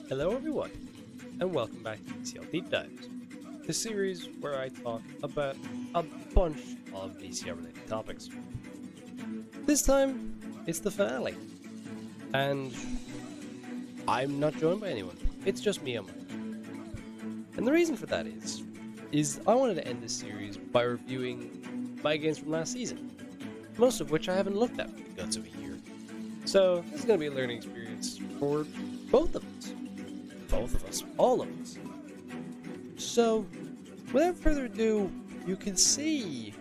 Hello everyone, and welcome back to DCL Deep Dives, the series where I talk about a bunch of DCL related topics. This time, it's the finale, and I'm not joined by anyone, it's just me and Mike. And the reason for that is I wanted to end this series by reviewing my games from last season, most of which I haven't looked at for the guts of a year. So this is going to be a learning experience for both of us. Both of us. All of us. So, without further ado, you can see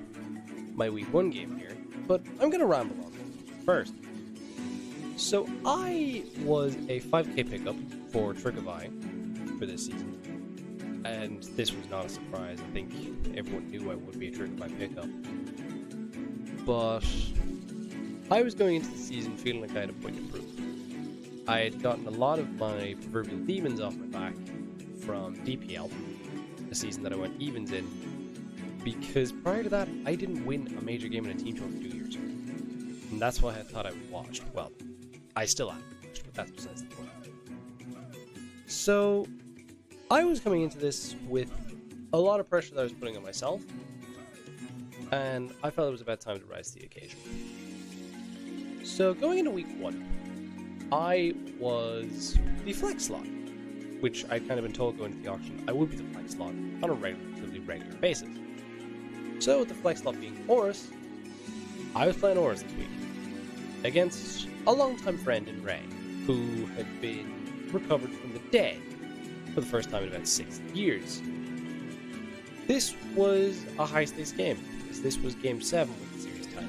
my week 1 game here, but I'm going to ramble on first. So, I was a 5k pickup for Trick of Eye for this season, and this was not a surprise. I think everyone knew I would be a Trick of Eye pickup. But I was going into the season feeling like I had a point to prove. I had gotten a lot of my proverbial demons off my back from DPL, a season that I went evens in, because prior to that, I didn't win a major game in a team tour for 2 years. And that's why I thought I was washed. Well, I still am washed, but that's besides the point. So, I was coming into this with a lot of pressure that I was putting on myself, and I felt it was about time to rise to the occasion. So, going into week 1, I was the flex slot, which I'd kind of been told going into the auction I would be the flex slot on a relatively regular basis. So with the flex slot being Horus, I was playing Horus this week against a longtime friend in Ray, who had been recovered from the dead for the first time in about 6 years. This was a high stakes game, because this was game 7 with the series tied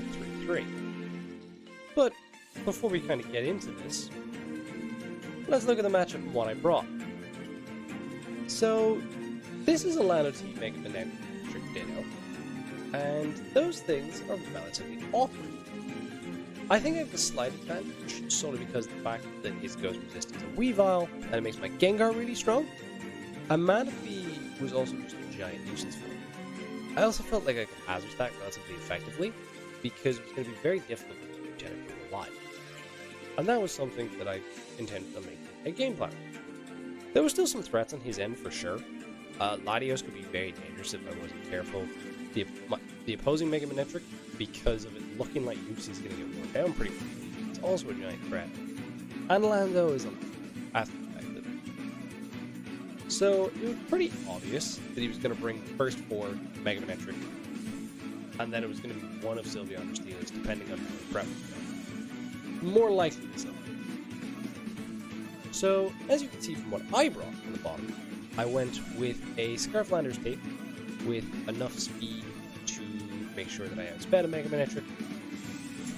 3-3. But before we kind of get into this, let's look at the matchup and what I brought. So, this is a Lando T Mega Man Ditto, and those things are relatively awkward. I think I have a slight advantage, solely because of the fact that his ghost resistance is a Weavile, and it makes my Gengar really strong. And Manaphy was also just a giant nuisance for me. I also felt like I could hazard stack relatively effectively, because it was going to be very difficult to keep Jennifer alive. And that was something that I intended on making a game plan. There were still some threats on his end for sure. Latios could be very dangerous if I wasn't careful. The opposing Mega Manetric, because of it looking like Yuxi's going to get worn down pretty quickly, it's also a giant threat. And Lando is as expected. So it was pretty obvious that he was going to bring the first 4 Mega Manetric, and then it was going to be one of Sylveon's Steelers, depending on how the prep was going. More likely so. So, as you can see from what I brought on the bottom, I went with a Scarflander's Tape with enough speed to make sure that I outsped a Mega Manetric.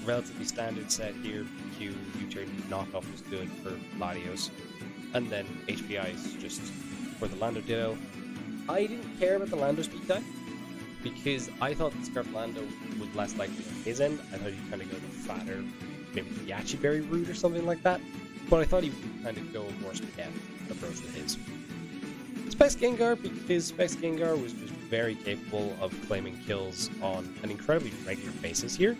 Relatively standard set here. Q, U-turn, knockoff was good for Latios. And then HPI is just for the Lando Ditto. I didn't care about the Lando speed type, because I thought the Scarflando was less likely on his end. I thought he'd kind of go the fatter, maybe the Yachi Berry route or something like that, but I thought he would kind of go a more spaghetti approach with his. Specs Gengar, because Specs Gengar was just very capable of claiming kills on an incredibly regular basis here,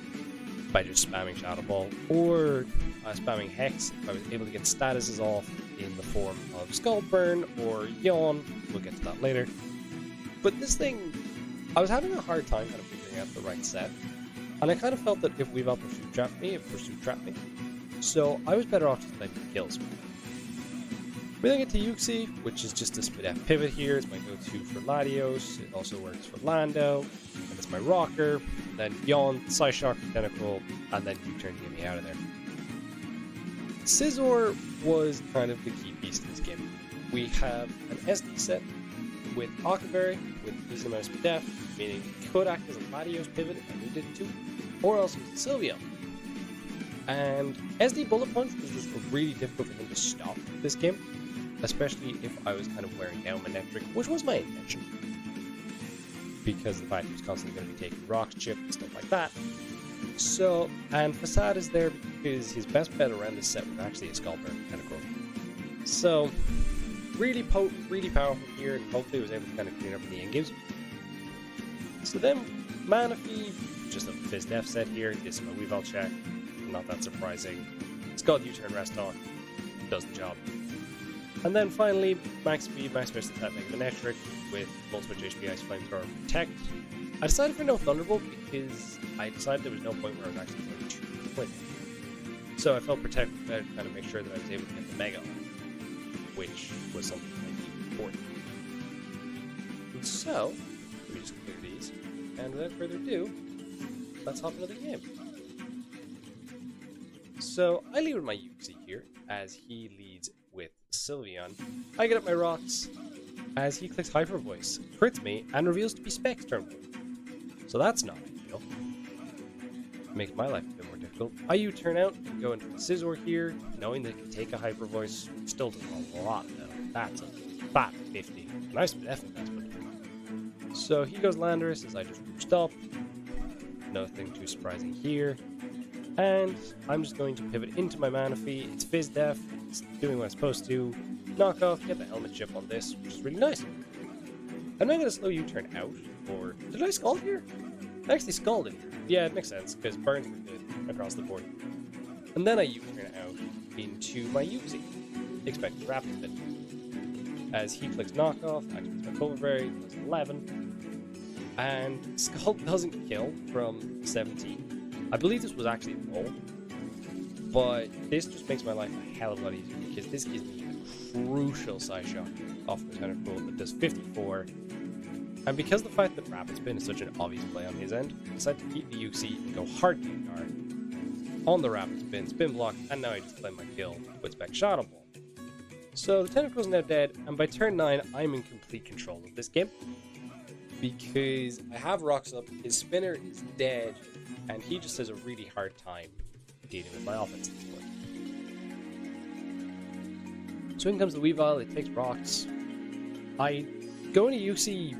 by just spamming Shadow Ball, or spamming Hex if I was able to get statuses off in the form of Skull Burn or Yawn. We'll get to that later. But this thing, I was having a hard time kind of figuring out the right set. And I kind of felt that if Weavile Pursuit trapped me, it Pursuit trapped me. So I was better off just letting kills. We then get to Yuxi, which is just a split F pivot here. It's my go-to for Latios. It also works for Lando. And it's my rocker. And then Yawn, Psyshock, Tentacle, and then U-turn to get me out of there. Scizor was kind of the key piece to this game. We have an SD set with Octoberry, with Wisdom and Def, meaning it could act as a Latios pivot if I needed it to, or else it was Sylveon. And SD Bullet Punch was just really difficult for him to stop this game, especially if I was kind of wearing down Manetric, which was my intention, because the fact he was constantly going to be taking Rock Chip and stuff like that. So, and Facade is there because his best bet around this set was actually a Skullburn Tentacle. So, really potent, really powerful here, and hopefully was able to kind of clean up the end-games. So then, Manaphy, just a Fizz Def set here, this is my Weavile check, not that surprising. It's called U-turn Rest On, does the job. And then finally, max speed, max burst attack, Mega Electric with multiple HB Ice, Flamethrower, and Protect. I decided for no Thunderbolt because I decided there was no point where I was actually going to win. So I felt Protect was better to kind of make sure that I was able to get the Mega off, which was something I needed important. And so, let me just clear these, and without further ado, let's hop into the game. So I lead with my Yuxi here, as he leads with Sylveon. I get up my rocks, as he clicks Hyper Voice, crits me, and reveals to be Specs turn 1. So that's not ideal. Makes my life a bit more difficult. I U-turn out and go into the Scizor here, knowing that it can take a Hyper Voice. Still does a lot though. That's a fat 50. Nice F investment. So he goes Landorus as I just rooched up. Nothing too surprising here. And I'm just going to pivot into my Manaphy. It's Fizz Def, it's doing what it's supposed to. Knock off, get the Helmet Chip on this, which is really nice. I'm not going to slow U-turn out, or did I Scald here? I actually Scalded here. Yeah, it makes sense, because burns were good across the board. And then I U-turn out into my Yuxi, expecting Rapid Spin. As he clicks Knockoff, activates my Cover Berry, does 11. And Scald doesn't kill from 17. I believe this was actually a roll, but this just makes my life a hell of a lot easier because this gives me a crucial Side Shock off the Tentacle that does 54. And because the fact that Rapid Spin is such an obvious play on his end, I decided to keep the Yuxi and go hard Gengar on the Rapid Spin, Spin Block, and now I just play my kill with Spec Shadow Ball. So the Tentacle's now dead, and by turn 9, I'm in complete control of this game. Because I have rocks up, his spinner is dead, and he just has a really hard time dealing with my offense at this point. So in comes the Weavile, it takes rocks. I go into Yuxi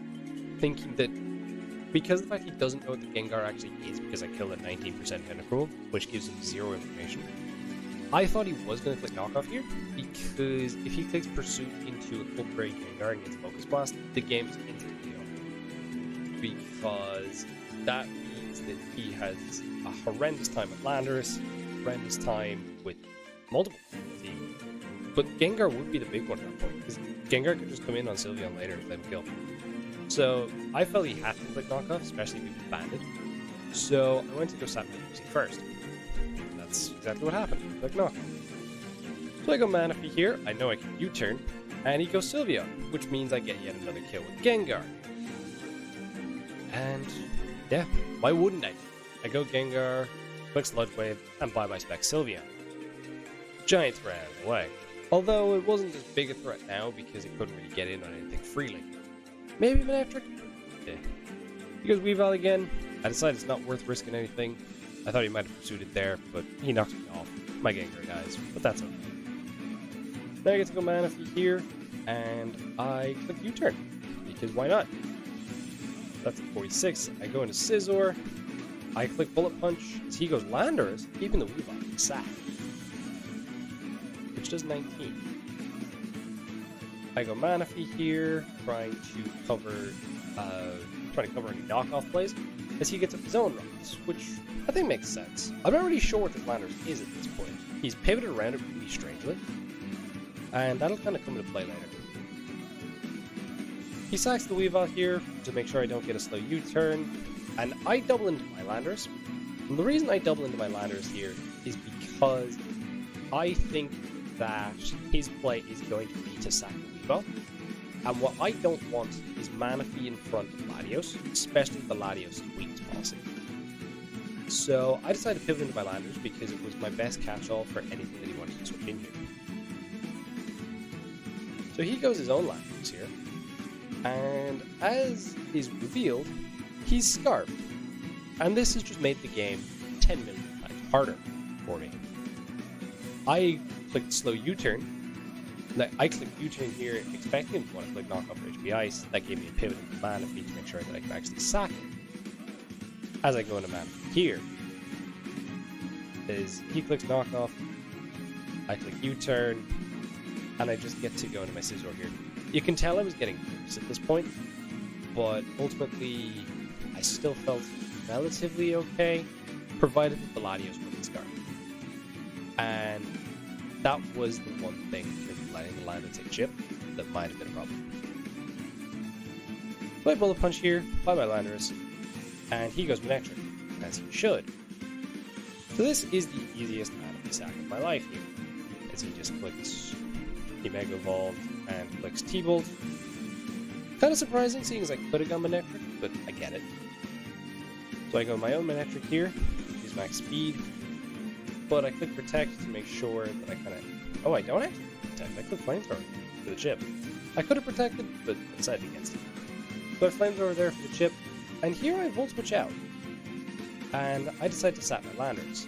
thinking that because of the fact he doesn't know what the Gengar actually is because I killed at 19% Tentacruel, which gives him 0 information, I thought he was going to click Knockoff here, because if he clicks Pursuit into a full Prairie Gengar and gets Focus Blast, the game's instantly over. Because that means that he has a horrendous time with Landorus, horrendous time with multiple teams. But Gengar would be the big one at that point, because Gengar could just come in on Sylveon later and let him kill. So I felt he had to click Knockoff, especially if he was banded. So I went to go sap my Yuxi first. That's exactly what happened. Click Knockoff. So I go Manaphy here, I know I can U-turn, and he goes Sylveon, which means I get yet another kill with Gengar. And yeah, why wouldn't I? I go Gengar, click Sludge Wave, and buy my Spec Sylveon. Giant threat out of the way. Although it wasn't as big a threat now because it couldn't really get in on anything freely. Maybe Manectric? Yeah. He goes Weavile again. I decided it's not worth risking anything. I thought he might have pursued it there, but he knocks me off. My Gengar dies, but that's okay. Now I get to go Manaphy here, and I click U-turn, because why not? That's at 46. I go into Scizor. I click Bullet Punch. As he goes Landorus, keeping the Weavile sack, which does 19. I go Manaphy here, trying to cover any knockoff plays, as he gets up his own rocks, which I think makes sense. I'm not really sure what this Landorus is at this point. He's pivoted around it really strangely, and that'll kind of come into play later. He sacks the Weavile here to make sure I don't get a slow U-turn, and I double into my Landorus. And the reason I double into my Landorus here is because I think that his play is going to be to sack the Weavile. And what I don't want is Manaphy in front of Latios, especially if the Latios is weakness policy. So I decided to pivot into my Landorus because it was my best catch-all for anything that he wanted to switch in here. So he goes his own Landorus here. And as is revealed, he's Scarf. And this has just made the game 10 million times harder for me. I clicked slow U-turn. I clicked U-turn here, expecting him to want to click Knockoff for HP Ice. That gave me a pivot into Manaphy to make sure that I can actually sack him. As I go into Manaphy here, he clicks Knockoff, I click U-turn, and I just get to go into my Scizor here. You can tell I was getting nervous at this point, but ultimately I still felt relatively okay, provided that the Latios couldn't Scarf. And that was the one thing that letting the lander take chip, that might have been a problem. So I bullet punch here by my landers, and he goes Manectric, as he should. So this is the easiest anime sack of my life here, as he just clicks the Mega Evolve and clicks T-Bolt. Kind of surprising, seeing as I could have gone Manectric, but I get it. So I go my own Manectric here, which is max speed, but I click Protect to make sure that I kind of... Oh, I don't actually Protect, I click Flamethrower for the chip. I could have protected, but decided against it. So I Flamethrower there for the chip, and here I Volt Switch out. And I decide to sap my landers.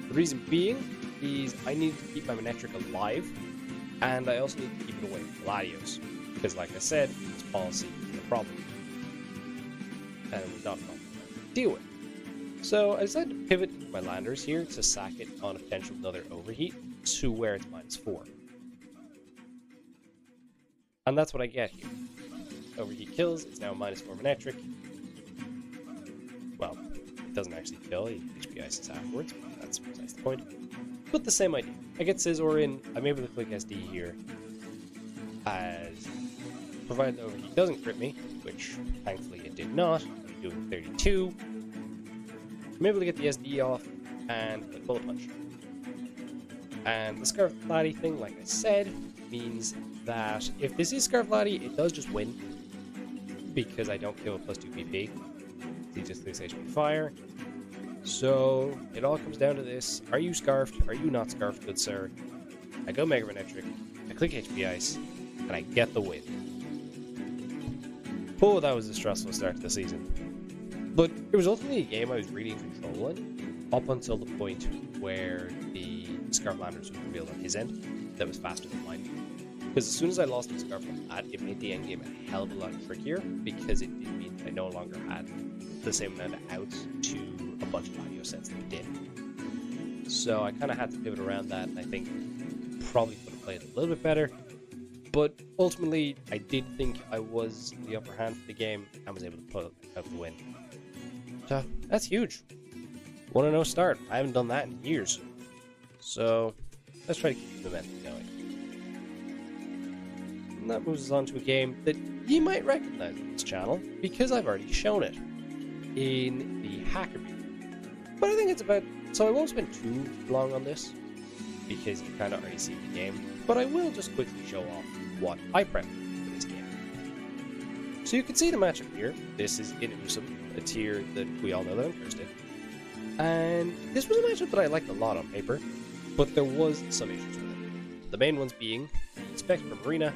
The reason being is I need to keep my Manectric alive, and I also need to keep it away from Latios. Because like I said, its policy is a problem. And it was not a problem to deal with. So I decided to pivot my landers here to sack it on a potential another overheat to where it's -4. And that's what I get here. Overheat kills, it's now -4 Manectric. Well, it doesn't actually kill, he HP ices afterwards, but that's besides the point. But the same idea. I get Scizor in, I'm able to click SD here, as provided the overheat doesn't crit me, which thankfully it did not. I'm doing 32. I'm able to get the SD off and click Bullet Punch. And the Scarf Laddie thing, like I said, means that if this is Scarf Laddie, it does just win. Because I don't kill a +2 PP. He just clicks HP Fire. So it all comes down to this. Are you Scarfed? Are you not Scarfed, good sir? I go Mega Manectric, I click HP Ice, and I get the win. Oh, that was a stressful start to the season. But it was ultimately a game I was really in control in, up until the point where the Scarf Landers was revealed on his end that was faster than mine. Because as soon as I lost the Scarf on that, it made the endgame a hell of a lot trickier, because it did mean I no longer had the same amount of outs to a bunch of audio sets that it did. So I kind of had to pivot around that, and I think probably could have played a little bit better. But ultimately, I did think I was the upper hand for the game and was able to pull out the win. So that's huge. 1-0 start. I haven't done that in years. So let's try to keep the momentum going. And that moves us on to a game that you might recognize on this channel because I've already shown it in the Hacker View. But I think it's about... So I won't spend too long on this because you kind of already see the game. But I will just quickly show off what I prepped for this game. So you can see the matchup here. This is in Usum, a tier that we all know that I'm cursed in. And this was a matchup that I liked a lot on paper, but there was some issues with it. The main ones being the Spec for Marina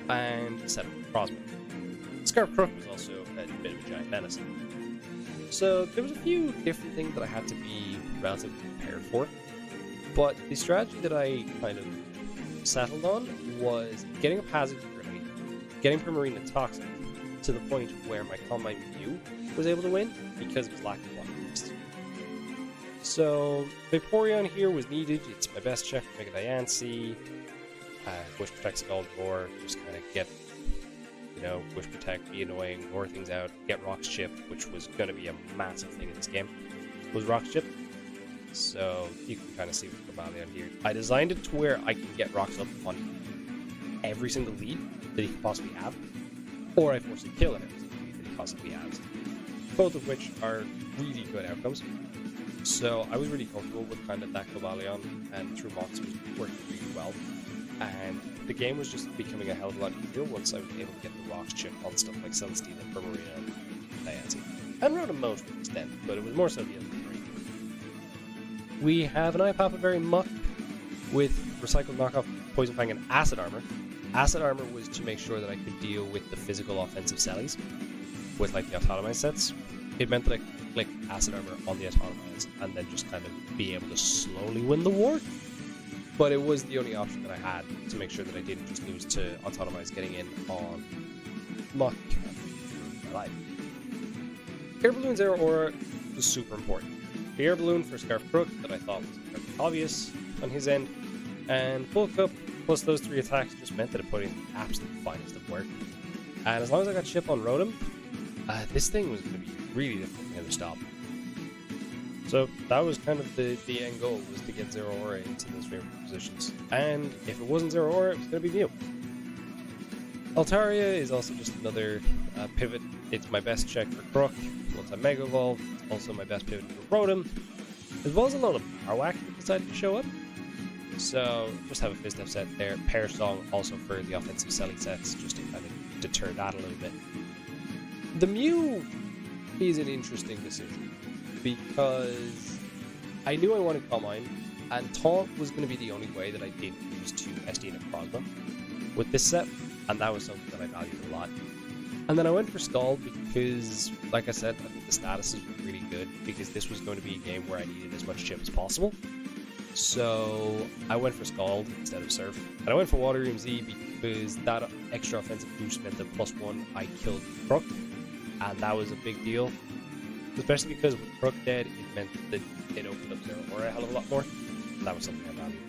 and the setup for Crossbow. Scarf Crook was also a bit of a giant menace. So there was a few different things that I had to be relatively prepared for, but the strategy that I kind of settled on was getting up Hazard early, getting Primarina Toxic to the point where my Calmine Mew was able to win because it was lacking block boost. So Vaporeon here was needed. It's my best check to make a Diancie. Wish Protect Scaldor, just kind of get, you know, Wish Protect, be annoying, lure things out, get Rock's Chip, which was going to be a massive thing in this game, was Rock's Chip. So you can kind of see with Cobalion here. I designed it to where I can get Rocks up on every single lead that he could possibly have, or I force a kill at every single lead that he possibly has. Both of which are really good outcomes. So I was really comfortable with kind of that Cobalion, and through Mox was working really well. And the game was just becoming a hell of a lot easier once I was able to get the Rock's Chip on stuff like Sunsteel and Primarina and Diancie. And Rotom Mode to an extent, but it was more so the other three. We have an Ipapa Very Muck with recycled knockoff Poison Fang and Acid Armor. Acid Armor was to make sure that I could deal with the physical offensive Sellies with like the Autotomize sets. It meant that I could click Acid Armor on the Autotomize and then just kind of be able to slowly win the war. But it was the only option that I had to make sure that I didn't just lose to Autotomize getting in on Muck for my life. Air Balloon's Air Aura was super important. The Air Balloon for Scarf Crook that I thought was incredibly obvious on his end, and Bulk Up plus those 3 attacks just meant that it put in the absolute finest of work. And as long as I got Chip on Rotom, this thing was going to be really difficult for him to stop. So that was kind of the end goal, was to get Zero Aura into those favorite positions. And if it wasn't Zero Aura, it was going to be Mew. Altaria is also just another pivot. It's my best check for Crook once I Mega Evolve. It's also my best pivot for Rotom. As well as a lot of Marowak that decided to show up. So just have a Fizz set there. Pear Song also for the offensive selling sets, just to kind of deter that a little bit. The Mew is an interesting decision, because I knew I wanted Calm Mind, and Taunt was going to be the only way that I did use to SD and Cosmo with this set, and that was something that I valued a lot. And then I went for Scald because, like I said, I think the statuses were really good, because this was going to be a game where I needed as much chip as possible. So I went for Scald instead of Surf. And I went for Water Room Z because that extra offensive boost meant that +1 I killed Crook, and that was a big deal. Especially because with Crook dead, it meant that it opened up Zero Aura a hell of a lot more, and that was something I valued.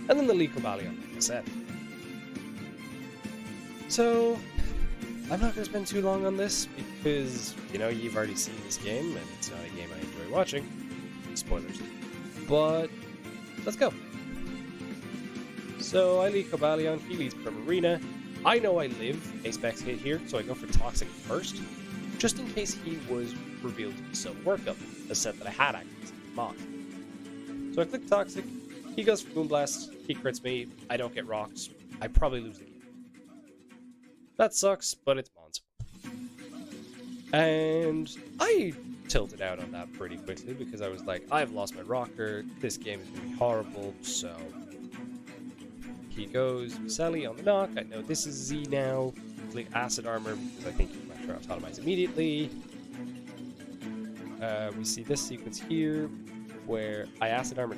And then the Liko Valiant, like I said. So I'm not going to spend too long on this, because, you know, you've already seen this game, and it's not a game I enjoy watching. Spoilers. But let's go. So I lead Cobalion, he leads Primarina. I know I live a Specs hit here, so I go for Toxic first, just in case he was revealed to be so workup, a set that I had access to mod. So I click Toxic, he goes for Moonblast, he crits me, I don't get rocked, I probably lose the game. That sucks, but it's Mons. And I tilted out on that pretty quickly, because I was like, I've lost my rocker, this game is going to be horrible, so he goes Sally on the knock. I know this is Z now. Click Acid Armor, because I think you can autonomize immediately. We see this sequence here, where I Acid Armor.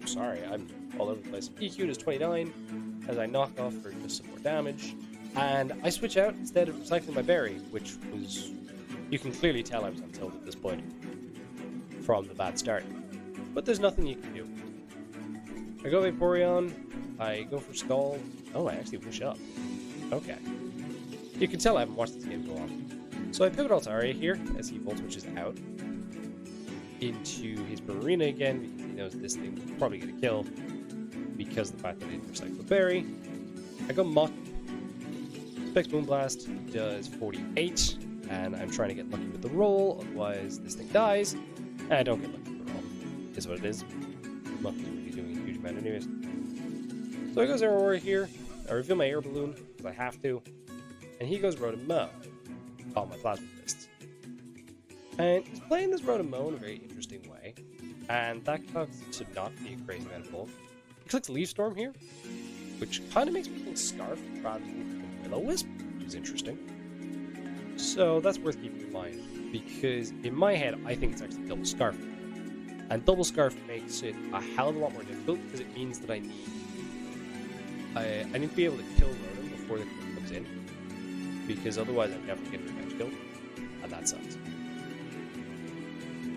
Sorry, I'm all over the place. EQ is 29, as I knock off for just some more damage. And I switch out instead of recycling my berry, which was... You can clearly tell I was on tilt at this point from the bad start. But there's nothing you can do. I go Vaporeon, I go for Scald. Oh, I actually wish up. Okay. You can tell I haven't watched this game go on. So I pivot Altaria here, as he Volt Switches out into his Barina again, because he knows this thing will probably get a kill, because of the fact that I didn't recycle the berry. I go Mach. Specs Moonblast does 48, and I'm trying to get lucky with the roll, otherwise this thing dies, and I don't get lucky with the roll. Is what it is. Luck isn't really doing a huge amount anyways. So I go Zero Aura here, I reveal my Air Balloon, because I have to, and he goes Rotom Mow on my Plasma Fists. And he's playing this Rotom Mow in a very interesting way, and that causes to not be a crazy amount of bulk. He clicks Leaf Storm here, which kind of makes me think Scarf rather than Will-O-Wisp, which is interesting. So that's worth keeping in mind, because in my head, I think it's actually Double Scarf. And Double Scarf makes it a hell of a lot more difficult, because it means that I need to be able to kill Rotom before the kill comes in, because otherwise I'm definitely getting revenge killed, and that sucks.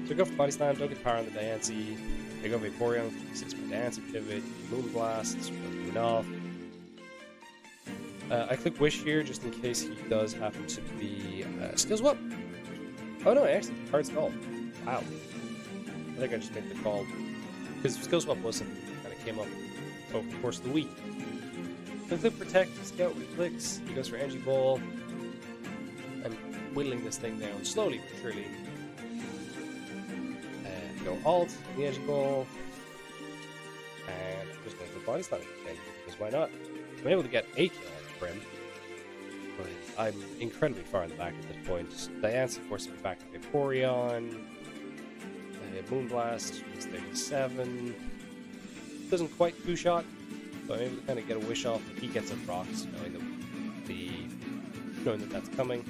So I go for Body Slam, don't get power on the Diancie. I go Vaporeon, 6 my Diancie pivot, Moonblast, moving off. I click Wish here just in case he does happen to be Skill Swap. Oh no, I actually hard Scald. Wow. I think I just made the call, because Skill Swap was something that kind of came up over the course of the week. So I click Protect, Scout with clicks, he goes for Energy Ball. I'm whittling this thing down slowly but surely. Go Alt, the Energy Ball, and I'm just going for Body Slam again, because why not? I'm able to get a kill on the Brim, but I'm incredibly far in the back at this point. Diancie forces me back to Vaporeon. Moonblast is 37. Doesn't quite two-shot, but I'm able to kind of get a wish off if he gets up rocks, knowing that that's coming.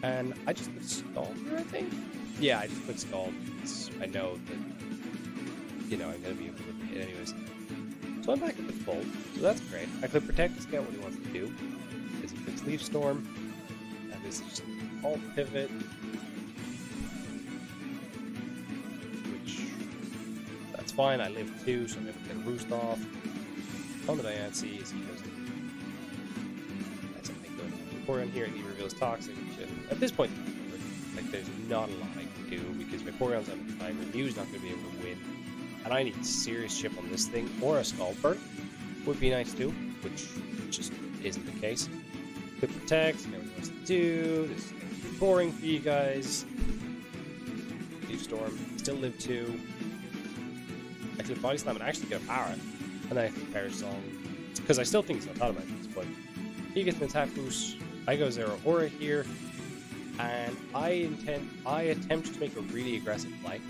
And I just click Scald here, I think? Yeah, I just click Scald because I know that, you know, I'm going to be able to hit anyways. So I'm back at the full, so that's great. I click Protect to scout what he wants to do, because he clicks Leaf Storm, and this is just Alt Pivot, which, that's fine, I live 2, so I'm able to get a Roost off. On the Diancie, as he goes that's something good. Vaporeon here, and he reveals Toxic, which at this point, like, there's not a lot I can do. do because Vaporeon's on the timer, Mew's not going to be able to win, and I need serious chip on this thing, or a Scaldburn would be nice too, which just isn't the case. Quick Protect, you know what else to do, this is going to be boring for you guys. Leaf Storm, still live 2. I could Body Slam and actually get a Power, and then I think Power Song, because I still think it's not thought about at this point. He gets an attack boost, I go Zero Aura here, and I attempt to make a really aggressive play,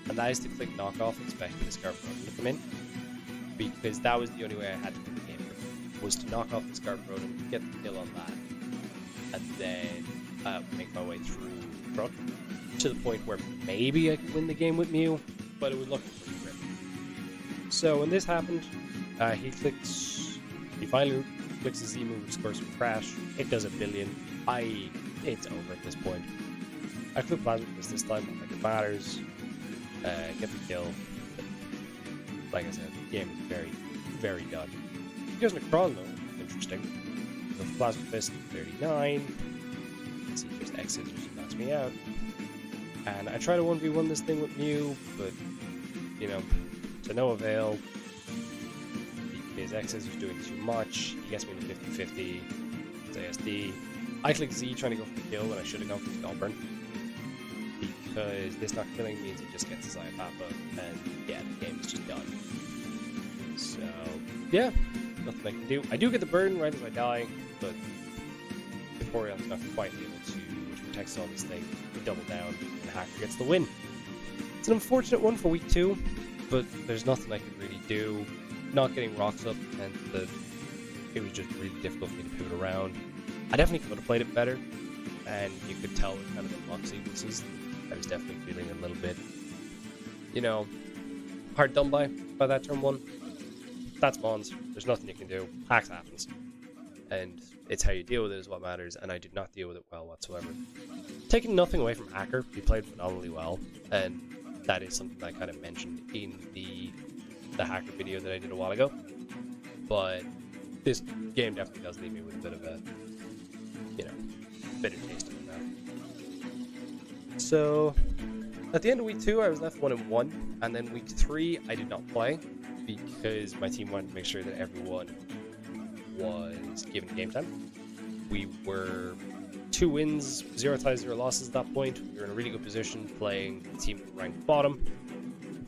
and that is to click Knockoff, especially the Scarf Road to come in, because that was the only way I had to win the game, was to knock off the Scarf Road and get the kill on that, and then make my way through front, to the point where maybe I could win the game with Mew, but it would look pretty grim. So when this happened, he finally clicks the Z move, which scores some Crash, it does a billion, it's over at this point. I click Plasma Fist this time, like it matters, get the kill. Like I said, the game is very, very done. He goes Necron though, interesting. So Plasma Fist 39. Let's see, just X Scissors knocks me out. And I try to 1v1 this thing with Mew, but, you know, to no avail. Because X Scissors doing too much. He gets me to 50-50. It's ASD. I click Z trying to go for the kill when I should have gone for the Scaldburn. Because this not killing means he just gets his Iapapa, and yeah, the game is just done. So, yeah, nothing I can do. I do get the burn right as I die, but Vaporeon's not quite able to protect all this thing. We double down, and the Hacker gets the win. It's an unfortunate one for week 2, but there's nothing I can really do. Not getting rocks up meant that it was just really difficult for me to pivot around. I definitely could have played it better, and you could tell with kind of the block sequences, I was definitely feeling a little bit, you know, hard done by that turn 1. That's Mons. There's nothing you can do. Hacks happens. And it's how you deal with it is what matters, and I did not deal with it well whatsoever. Taking nothing away from Hacker, he played phenomenally well, and that is something I kind of mentioned in the Hacker video that I did a while ago. But this game definitely does leave me with a bit of a, you know, bitter taste in my mouth. So, at the end of week 2, I was left 1-1, and then week 3, I did not play because my team wanted to make sure that everyone was given game time. We were 2 wins, 0 ties, 0 losses at that point. We were in a really good position playing the team ranked bottom,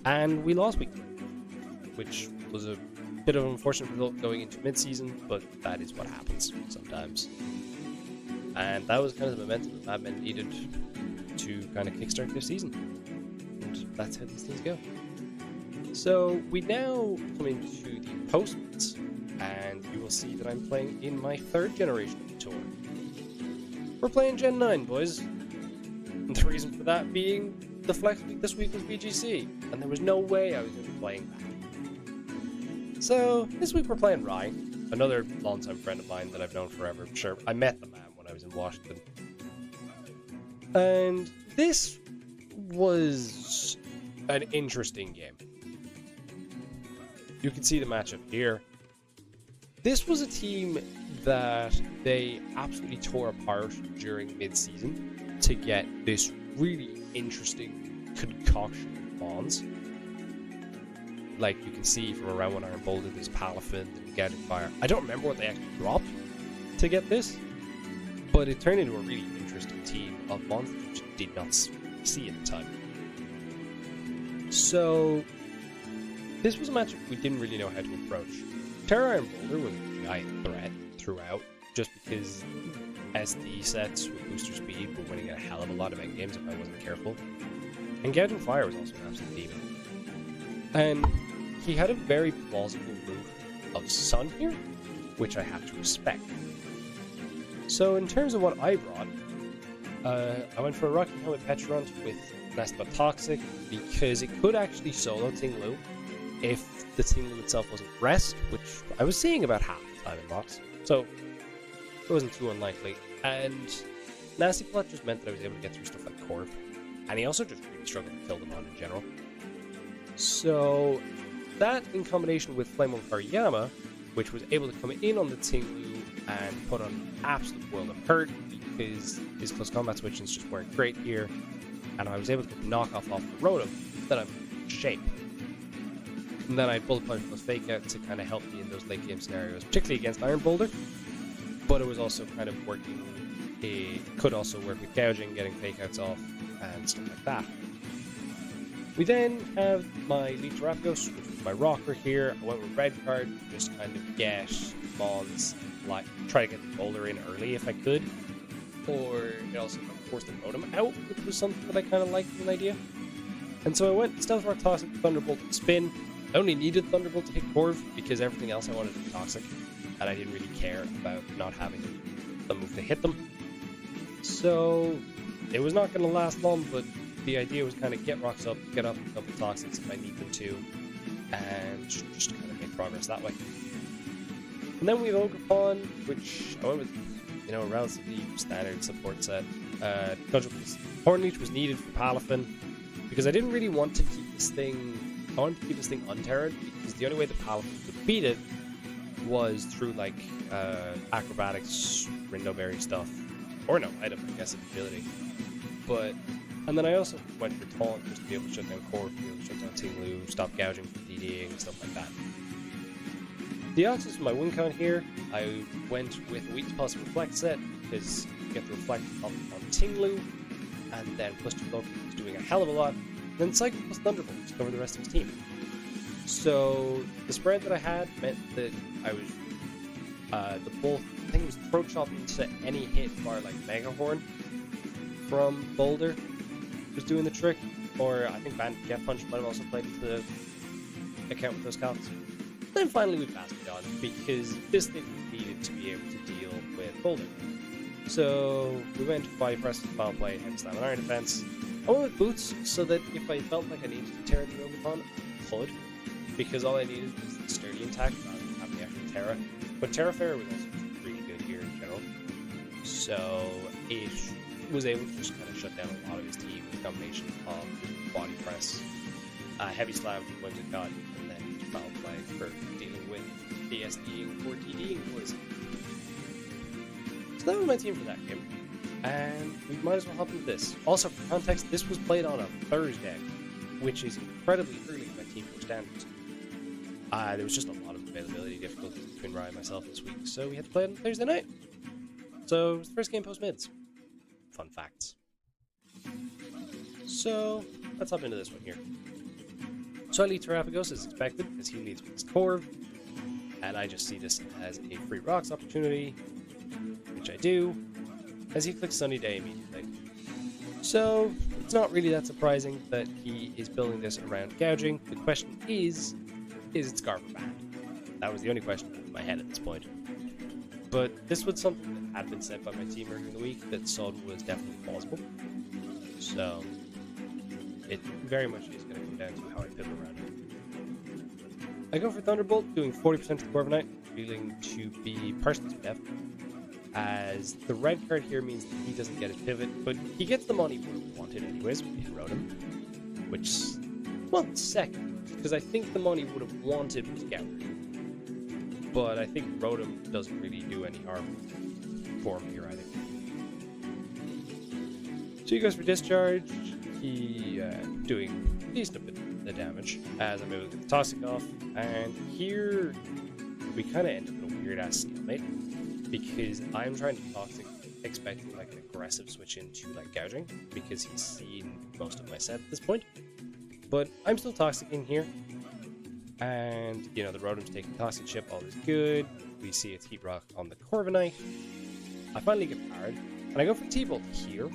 and we lost week 3, which was a bit of an unfortunate result going into mid-season, but that is what happens sometimes. And that was kind of the momentum that Mad Men needed to kind of kickstart their season. And that's how these things go. So we now come into the postments, and you will see that I'm playing in my 3rd generation of the tour. We're playing Gen 9, boys. And the reason for that being the flex week this week was VGC, and there was no way I was going to be playing that. So this week we're playing Rye, another longtime friend of mine that I've known forever. Sure, I met the man when I was in Washington. And this was an interesting game. You can see the matchup here. This was a team that they absolutely tore apart during mid-season to get this really interesting concoction of Mons. Like you can see from around 1 Iron Boulder, there's Palafin and Gadget Fire. I don't remember what they actually dropped to get this, but it turned into a really interesting team of Mons that you just did not see at the time. So this was a matchup we didn't really know how to approach. Terra Iron Boulder was a giant threat throughout, just because SD sets with booster speed were winning a hell of a lot of end games if I wasn't careful. And Gadget Fire was also an absolute demon. And he had a very plausible move of Sun here, which I have to respect. So in terms of what I brought, I went for a Rocky Helmet Petrunt with Nestba Toxic, because it could actually solo Tinglu if the Tinglu itself wasn't rest, which I was seeing about half the time in box, so it wasn't too unlikely. And Nasty Plot just meant that I was able to get through stuff like Corv, and he also just really struggled to kill them on in general. So that in combination with Flame on Fariyama, which was able to come in on the Tinglu and put on an absolute world of hurt because his close combat switchings just weren't great here, and I was able to knock off the Rotom, then I'm in shape. And then I bullet punch plus fake out to kind of help me in those late game scenarios, particularly against Iron Boulder. But it was also kind of working. It could also work with gouging, getting fake outs off, and stuff like that. We then have my Leech Rakdos, which was my rocker here. I went with red card, just kind of get Mons, like try to get the Boulder in early if I could. Or it also forced the Rotom out, which was something that I kind of liked as an idea. And so I went Stealth Rock, Toxic, Thunderbolt, Spin. I only needed Thunderbolt to hit Corv because everything else I wanted to be Toxic, and I didn't really care about not having the move to hit them. So it was not going to last long, but the idea was kind of get rocks up, get up a couple Toxics if I need them to, and just kind of make progress that way. And then we have Ogrepon, which I went with, you know, a relatively standard support set. Hornleech was needed for Palafin, because I didn't really want to keep this thing. I wanted to keep this thing unterred, because the only way the Palafin could beat it was through like acrobatics, Rindoberry stuff, or no item, I guess, ability. But and then I also went for Taunt just to be able to shut down Corv, be able to shut down Tinglu, stop gouging from DDing, stuff like that. The Oxys for my win count here, I went with a weak plus reflect set because you get the reflect on Tinglu, and then plus 2 focus is doing a hell of a lot. Then Cycle plus Thunderbolt to cover the rest of his team. So the spread that I had meant that I was the both I think it was Throat Chop into any hit bar like Mega Horn from Boulder was doing the trick, or I think Bandit Jet Punch might have also played into the account with those counts. Then finally we passed it on because this thing needed to be able to deal with Boulder. So we went to Body Press, Foul Play, Heavy Slam, and Iron Defense. I went with Boots so that if I felt like I needed to Terra the Ogrepon, I could, because all I needed was the Sturdy attack rather than having the actual Terra. But Terra Fairy was also really good here in general, so it was able to just kind of shut down a lot of his team with a combination of Body Press, Heavy Slam when it got, and then Foul Play for dealing with DSDing or TDing boys. So that was my team for that game, and we might as well hop into this. Also, for context, this was played on a Thursday, which is incredibly early by Team 4 standards. There was just a lot of availability difficulties between Ryan and myself this week, so we had to play it on Thursday night. So it was the first game post-mids. Fun facts. So let's hop into this one here. So I lead Terrapagos as expected, as he leads with his Corv, and I just see this as a free rocks opportunity, which I do, as he clicks Sunny Day immediately. So it's not really that surprising that he is building this around gouging. The question is it Scarf or Band? That was the only question in my head at this point. But this was something that had been said by my team earlier in the week, that Sod was definitely plausible. So it very much is going to come down to how I pivot around it. I go for Thunderbolt, doing 40% of the Corviknight, feeling to be partially deaf, as the red card here means that he doesn't get his pivot, but he gets the money he would have wanted anyways if he rode him, which, well, second, because I think the money would have wanted was Gouger. But I think Rotom doesn't really do any harm for him here either. So he goes for Discharge, he doing a decent bit of the damage, as I'm able to get the Toxic off, and here we kind of end up in a weird-ass stalemate, because I'm trying to Toxic, expecting like an aggressive switch into like gouging, because he's seen most of my set at this point. But I'm still Toxic in here, and you know the Rotom's taking Toxic Chip, all is good. We see its Heat Rock on the Corviknight. I finally get parried, and I go for T-Bolt here,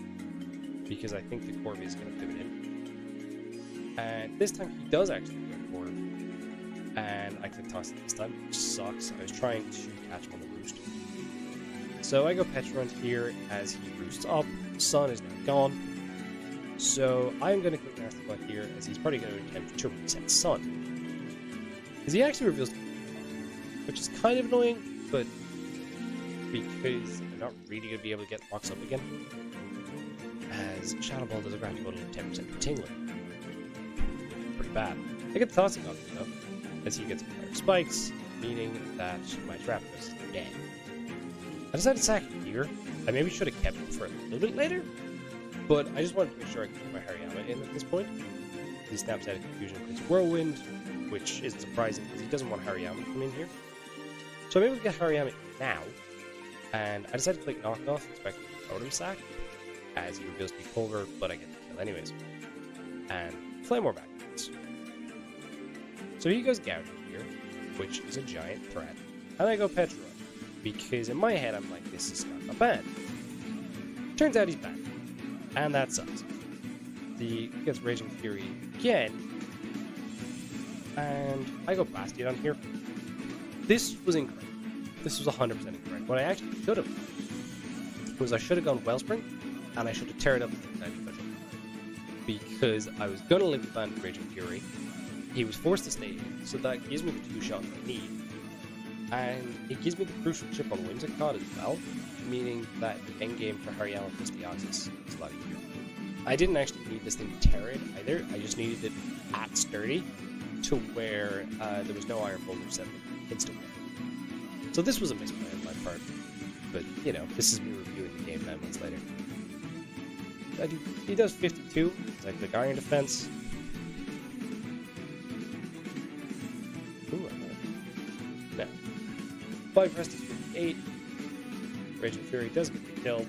because I think the Corv is going to pivot in. And this time he does actually go Corv, and I click Toxic this time, which sucks. I was trying to catch him on the roost. So I go Petrant here as he roosts up. Sun is now gone. So I'm going to click Nasty Butt here, as he's probably going to attempt to reset Sun. Because he actually reveals, which is kind of annoying, but because I'm not really going to be able to get rocks up again, as Shadow Ball does a grand total of 10% for Tingling. Pretty bad. I get the Toxic on him though, as he gets fire spikes, meaning that my Terrapagos is dead. I decided to sack him here. I maybe should have kept him for a little bit later, But I just wanted to make sure I could get my Hariyama in at this point. He snaps out of confusion with his whirlwind, which isn't surprising because he doesn't want Hariyama to come in here. So I'm able to get Hariyama now, and I decided to click knockoff, expecting a totem sack, as he reveals to be Culver, but I get the kill anyways. And Flame Orb activates. So he goes Gouger here, which is a giant threat, and I go Petra, because in my head I'm like, this is not bad. Turns out he's bad, and that sucks. He gets Raging Fury again, and I go Bastion here. This was incorrect. This was 100% incorrect. What I actually should have was I should have gone Wellspring, and I should have teared up the because I was going to live with Banded Raging Fury. He was forced to stay in, so that gives me the 2 shots I need. And it gives me the crucial chip on Whimsicott as well, meaning that the endgame for Hariyama plus Deoxys is a lot easier. I didn't actually need this thing to tear it either, I just needed it at sturdy to where there was no Iron Boulder set instantly. So this was a misplay on my part, but you know, this is me reviewing the game 9 months later. He does 52, so I click Iron Defense. Ooh, no. 5 Rest is 58. Raging Fury does get the kill,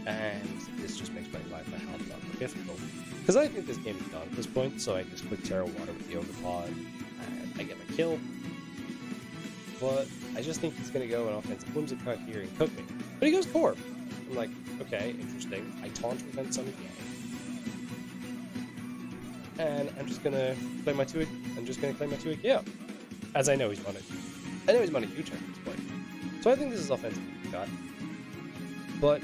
and this just makes my life a hell of a lot more difficult. Because I think this game is done at this point, so I just click Terra Water with the Ogre Pod, and I get my kill. But I just think he's going to go an offensive Whimsicott here and cook me. But he goes Core. I'm like, okay, interesting. I taunt prevent some again. And I'm just going to play my 2 yeah. As I know he's on a U-turn at this point. So I think this is offensive Whimsicott. But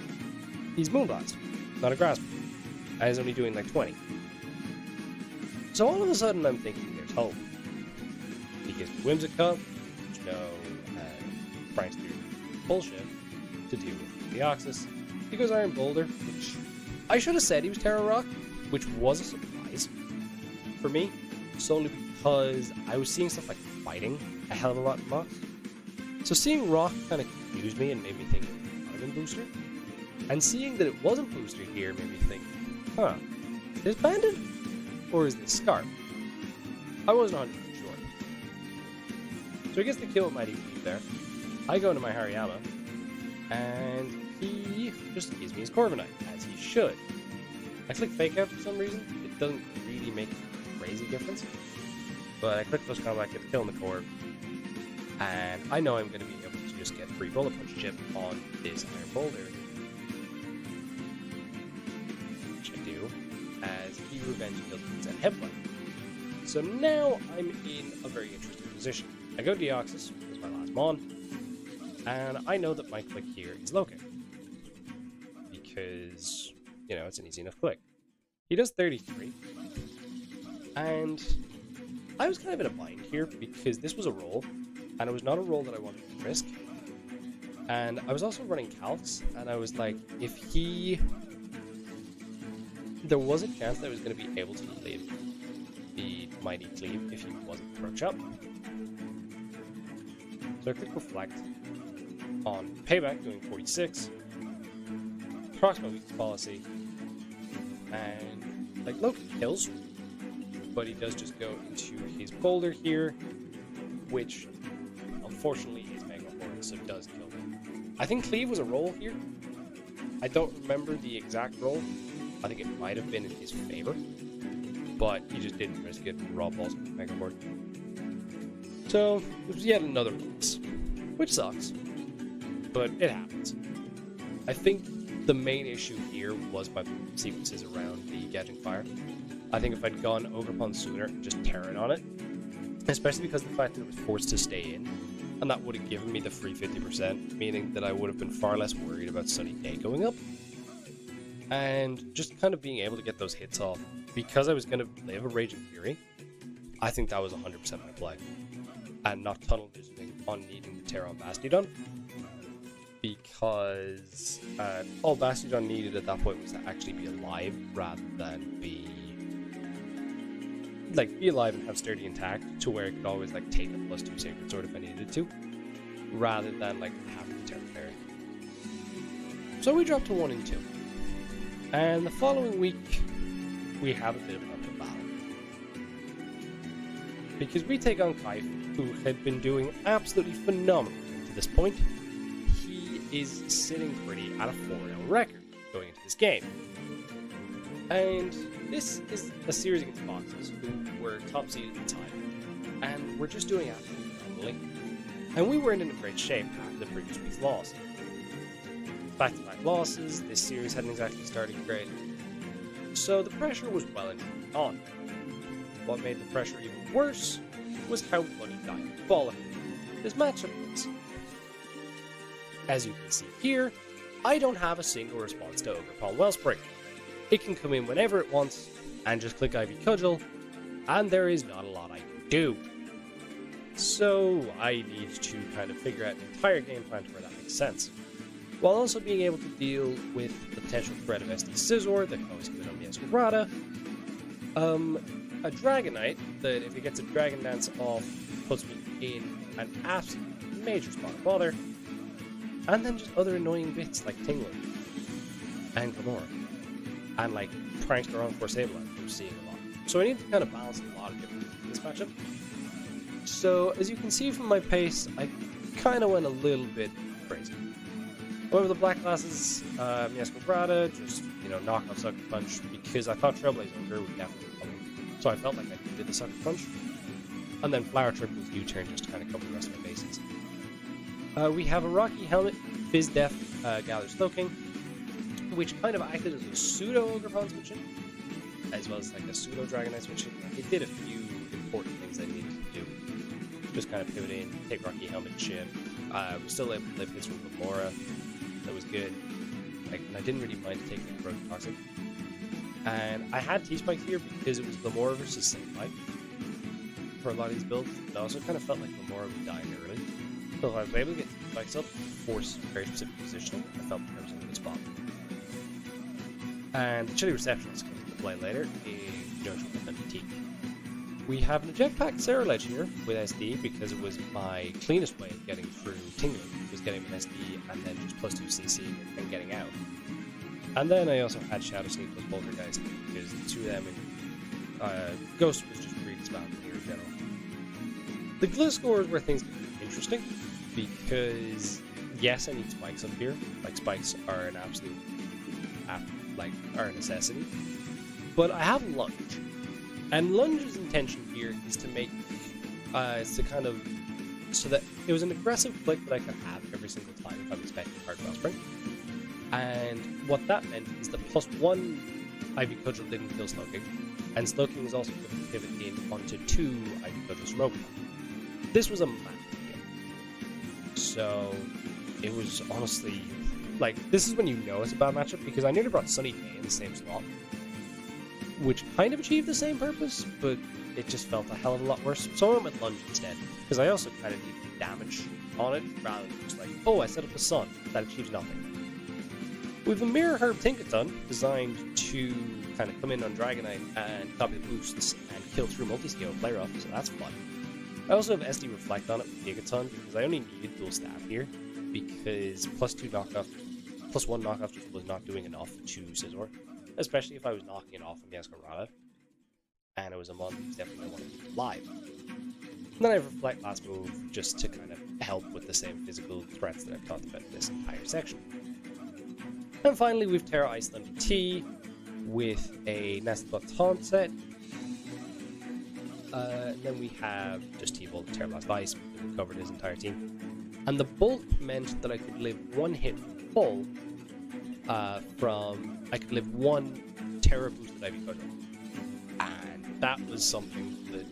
he's Moonblast, not a Grasp. And he's only doing like 20. So all of a sudden I'm thinking there's hope. He gives me Whimsicott, which no prankster bullshit to deal with Deoxys. He goes Iron Boulder, which I should have said he was Terra Rock, which was a surprise for me, solely because I was seeing stuff like fighting a hell of a lot in Mox. So seeing Rock kind of confused me and made me think it was Booster. And seeing that it wasn't Booster here made me think, huh, is this Bandit? Or is this Scarf? I wasn't 100% sure. So he gets the kill with my DP there. I go into my Hariyama, and he just gives me his Corviknight, as he should. I click Fake Out for some reason. It doesn't really make a crazy difference. But I click Close Combat, get the kill in the Corv, and I know I'm going to be able to just get free Bullet Punch chip on this Iron Boulder. Which I do, as he Revenge kills and Headbutt. So now I'm in a very interesting position. I go Deoxys, as my last Mon, and I know that my click here is Loki. Because, you know, it's an easy enough click. He does 33. And I was kind of in a bind here because this was a roll, and it was not a roll that I wanted to risk. And I was also running Calcs, and I was like, if he... There was a chance that I was going to be able to live the Mighty Cleave if he wasn't Throat Chop. So I click Reflect on Payback, doing 46. Procs my weakness policy. And, like, Loki kills, but he does just go into his Boulder here, which, unfortunately, is Mega Horn, so does kill me. I think Cleave was a roll here. I don't remember the exact roll. I think it might have been in his favor, but he just didn't risk it and raw balls with Mega Horn. So, it was yet another loss, which sucks, but it happens. I think the main issue here was my sequences around the Gauging Fire. I think if I'd gone Ogre Pond sooner and just tearing on it, especially because of the fact that it was forced to stay in, and that would have given me the free 50%, meaning that I would have been far less worried about Sunny Day going up. And just kind of being able to get those hits off, because I was going to live a Raging Fury, I think that was 100% my play. And not tunnel visioning on needing the Terra on Bastiodon, because all Bastiodon needed at that point was to actually be alive rather than be alive and have sturdy intact to where it could always like take a +2 Sacred Sword if I needed to, rather than like having the Terra Fairy. So we dropped to 1 and 2. And the following week, we have a bit of a battle. Because we take on Kaif, who had been doing absolutely phenomenal to this point. He is sitting pretty at a 4-0 record going into this game. And this is a series against Foxes, who were top seed at the time, and were just doing absolutely phenomenally. And we weren't in great shape after the previous week's loss. Back-to-back losses, this series hadn't exactly started great. So the pressure was well and truly on. What made the pressure even worse was how bloody diabolical this matchup was. As you can see here, I don't have a single response to Ogre Wellspring. It can come in whenever it wants, and just click Ivy Cudgel, and there is not a lot I can do. So I need to kind of figure out an entire game plan to where that makes sense, while also being able to deal with the potential threat of SD Scizor that can always come in on the Escarada, a Dragonite that, if it gets a Dragon Dance off, puts me in an absolute major spot of bother, and then just other annoying bits like Tingler and Gamora, and like Prankster on Force Sableye, I'm seeing a lot. So I need to kind of balance a lot of different things in this matchup. So as you can see from my pace, I kind of went a little bit crazy. Over the black classes, Escarada, just, knock off Sucker Punch, because I thought Trailblaze Ogre would definitely be coming. So I felt like I did the Sucker Punch. And then Flower Trick with U-Turn just to kind of cover the rest of my bases. We have a Rocky Helmet, Fizz Def, Gather Slowking, which kind of acted as a pseudo Ogre Pawn switching, as well as like a pseudo Dragonite switching. It did a few important things I needed to do. Just kind of pivot in, take Rocky Helmet shit. We still able to live hits from Gamora. That was good. And I didn't really mind taking the Broken Toxic. And I had T-Spike here because it was Gamora versus Senpai for a lot of these builds. It also kind of felt like Gamora would die early. So if I was able to get T-Spikes up, force very specific positioning, I felt I was in a good spot. And the Chilly Receptionist comes into play later in conjunction with MT. We have an Jetpack Ceruledge here with SD because it was my cleanest way of getting through Tingling, was getting an SD and then just +2 CC and getting out. And then I also had Shadow Sneak plus Poltergeist because the two of them and Ghost was just really spammed here in general. The Gliscor is where things get interesting because yes, I need spikes up here. Like spikes are an absolute are a necessity. But I have Lunge. And Lunge's intention here is to make so that it was an aggressive click that I could have every single time if I'm expecting a hard Wellspring. And what that meant is that +1 Ivy Cudgel didn't kill Slowking, and Slowking was also going to pivot in onto 2 Ivy Cudgels from Open. This was a massive game. So it was honestly this is when you know it's a bad matchup, because I nearly brought Sunny Day in the same slot, which kind of achieved the same purpose, but it just felt a hell of a lot worse. So I went with Lunge instead, because I also kind of needed damage on it, rather than just I set up a Sun, that achieves nothing. We have a Mirror Herb Tinkaton, designed to kind of come in on Dragonite and copy the boosts and kill through multi-scale play rough, so that's fun. I also have SD Reflect on it with Gigaton, because I only needed dual staff here, because +1 knockoff just was not doing enough to Scizor. Especially if I was knocking it off on the Escarada, and it was a month, definitely I wanted to be live. And then I have Reflect last move just to kind of help with the same physical threats that I've talked about in this entire section. And finally, we've Terra Iceland T with a Nestlebot Taunt set. And then we have just T-Bolt, Terra Blast Ice, that covered his entire team. And the Bolt meant that I could live one hit full I could live one Terra boosted Ivy Cudgel. And that was something that,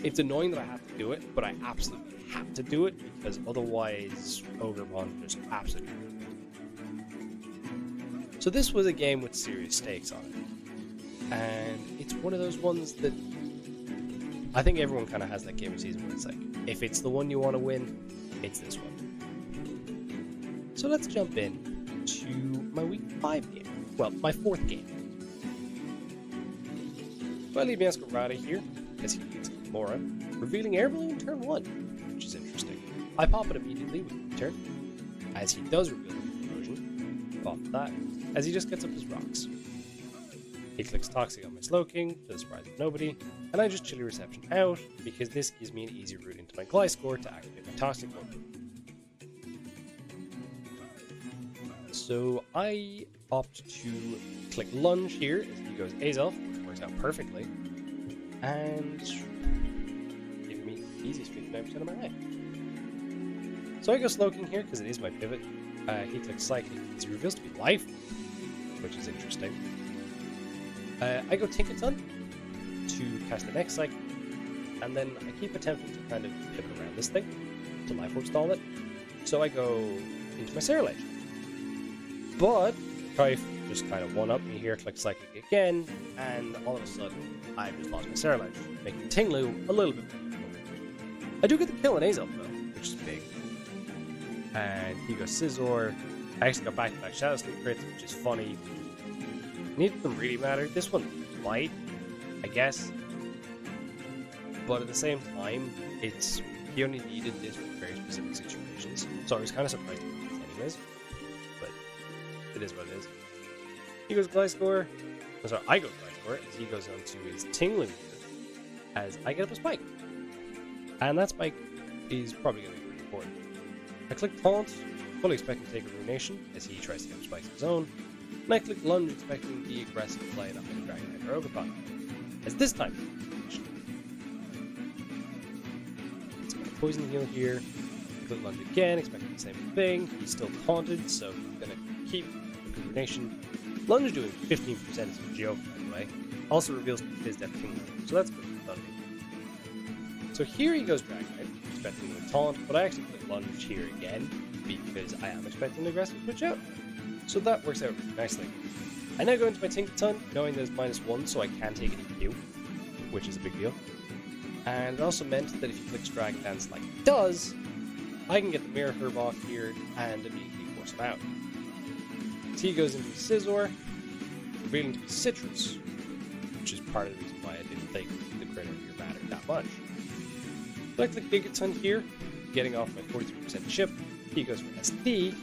it's annoying that I have to do it, but I absolutely have to do it, because otherwise Ogre Pawn just absolutely ruined it. So this was a game with serious stakes on it. And it's one of those ones that I think everyone kind of has that game of season where it's if it's the one you want to win, it's this one. So let's jump in to my week 5 game. Well, my 4th game. So I leave Escarada here, because he gets Gamora, revealing Air Balloon turn 1, which is interesting. I pop it immediately with the turn, as he does reveal the explosion. Off that, as he just gets up his rocks. He clicks Toxic on my Slowking, to the surprise of nobody, and I just Chilly Reception out, because this gives me an easy route into my Gliscor to activate my Toxic one. So I opt to click Lunge here, as he goes Azelf, which works out perfectly, and give me the easiest 59% of my life. So I go Slowking here, because it is my pivot. He clicks Psychic, as he reveals to be Life, which is interesting. I go Tinkaton to cast the next Psychic, and then I keep attempting to kind of pivot around this thing to Life Orb stall it. So I go into my Cerulege. But Trife just kind of one-up me here, click Psychic again, and all of a sudden I've just lost my Cerulege, making Tinglu a little bit more difficult. I do get the kill on Azelf though, which is big. And he goes Scizor. I actually got back-to-back Shadow Sneak crits, which is funny. Neither of them really matter. This one might, I guess. But at the same time, he only needed this for very specific situations. So I was kind of surprised to get this anyways. But it is what it is. He goes Gliscor. Oh, sorry, I go Gliscor as he goes on to his Tinglu as I get up a Spike. And that Spike is probably going to be pretty important. I click Taunt, fully expecting to take a Ruination as he tries to get up spikes of his own. And I click Lunge, expecting the aggressive play up in Dragonite or Ogerpon. As this time, it's got a Poison Heal here. I click Lunge again, expecting the same thing. He's still taunted, so he's going to keep the Ruination. Lunge doing 15% is a joke, by the way. Also reveals his Death Kingdom, so that's good for Thunder. So here he goes Dragonite, expecting the taunt, but I actually click Lunge here again because I am expecting an aggressive switch out. So that works out really nicely. I now go into my Tinkaton, knowing there's -1, so I can take an EQ, which is a big deal. And it also meant that if he clicks Dragon Dance like he does, I can get the Mirror Herb off here and immediately force him out. So he goes into Scizor, revealing to be Citrus, which is part of the reason why I didn't think the critter here mattered that much. So I click Gigaton here, getting off my 43% chip. He goes for SD,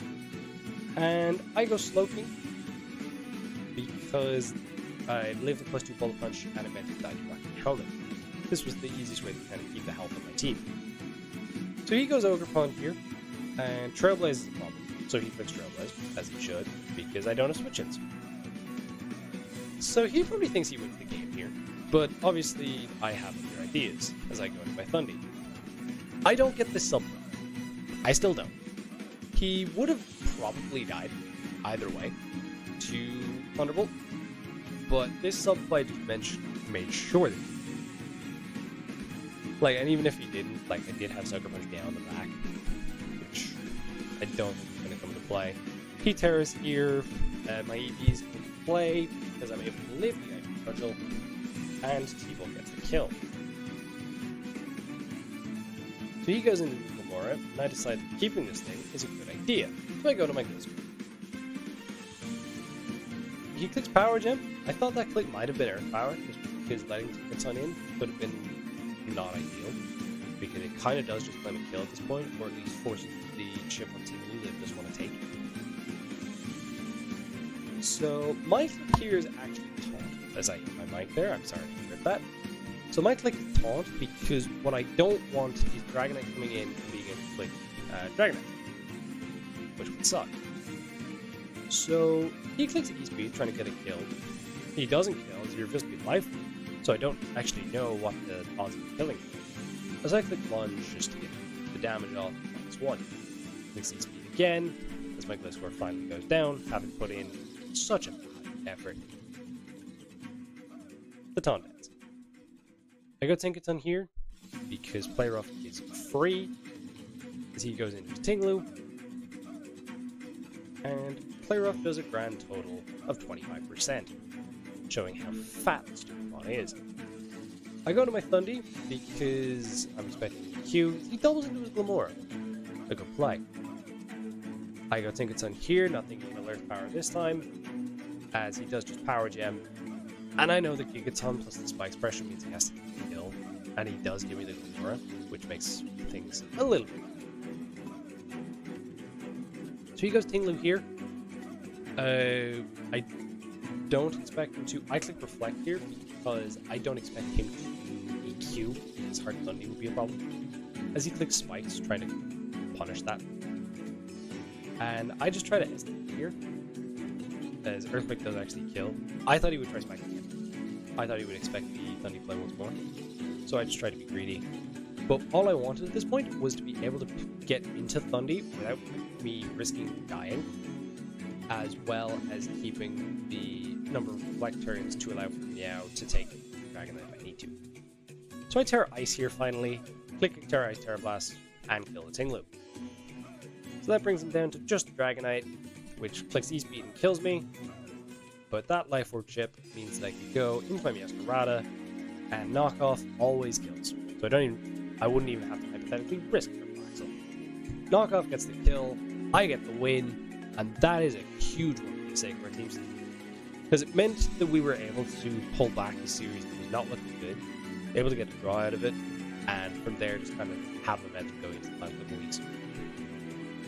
and I go Slowking because I lived a +2 Bullet Punch and it meant it died to Rocky Helmet. This was the easiest way to kind of keep the health of my team. So he goes Ogerpon here, and Trailblaze is a problem. So he clicks Trailblaze, as he should, because I don't have switch-ins. So he probably thinks he wins the game here, but obviously I have other ideas as I go into my Thundy. I don't get this sub. I still don't. He would have probably died either way to Thunderbolt, but this sub-fight made sure that and even if he didn't, I did have Sucker Punch down the back, which I don't think is going to come into play. P-Terra's here, my EV's in play because I'm able to live the item cudgel, and T-Bolt gets the kill. So he goes into Gamora, and I decide that keeping this thing is a good idea. So I go to my Gliscor. He clicks Power Gem. I thought that click might have been Earth Power, just because letting Tinkaton in could have been not ideal, because it kind of does just claim a kill at this point, or at least forces the chip on Team Blue that doesn't want to take it. So my click here is actually Taunt, as I hit my mic there. I'm sorry to rip that. So my click is Taunt because what I don't want is Dragonite coming in and being able to click Dragonite, which would suck. So he clicks E-Speed, trying to get a kill. He doesn't kill, as he reveals to be Life, so I don't actually know what the odds of killing him. As I click Lunge just to get the damage off -1. Clicks E-Speed again, as my Gliscor finally goes down, having put in such a effort. The Taunt Dance. I go Tinkaton here, because Play Rough is free, as he goes into his Tinglu, and Play Rough does a grand total of 25%, showing how fat this Digimon is. I go to my Thundy, because I'm expecting EQ. He doubles into his Glamora. A good play. I go Tinkaton here, not thinking of Earth Power this time, as he does just Power Gem. And I know that Gigaton plus the Spike's pressure means he has to get the kill, and he does give me the Glamora, which makes things a little bit. So he goes Tinglu here, I don't expect him to. I click reflect here because I don't expect him to EQ. His hard Thundy would be a problem. As he clicks spikes, trying to punish that. And I just try to estimate here. As Earthquake does actually kill. I thought he would try spike again. I thought he would expect the Thundy play once more. So I just tried to be greedy. But all I wanted at this point was to be able to get into Thundy without me risking dying, as well as keeping the number of reflect turns to allow for Meow to take Dragon Knight if I need to. So I Terra Ice here finally, click Terra Ice, Terra Blast, and kill the Tinglu. So that brings him down to just the Dragonite, which clicks E-Speed and kills me. But that Life Orb chip means that I can go into my Meowscarada, and Knockoff always kills. So I wouldn't even have to hypothetically risk Triple Axle. Knockoff gets the kill, I get the win, and that is a huge one for the sake of our teams. Because it meant that we were able to pull back a series that was not looking good, able to get a draw out of it, and from there just kind of have momentum going into the final couple weeks.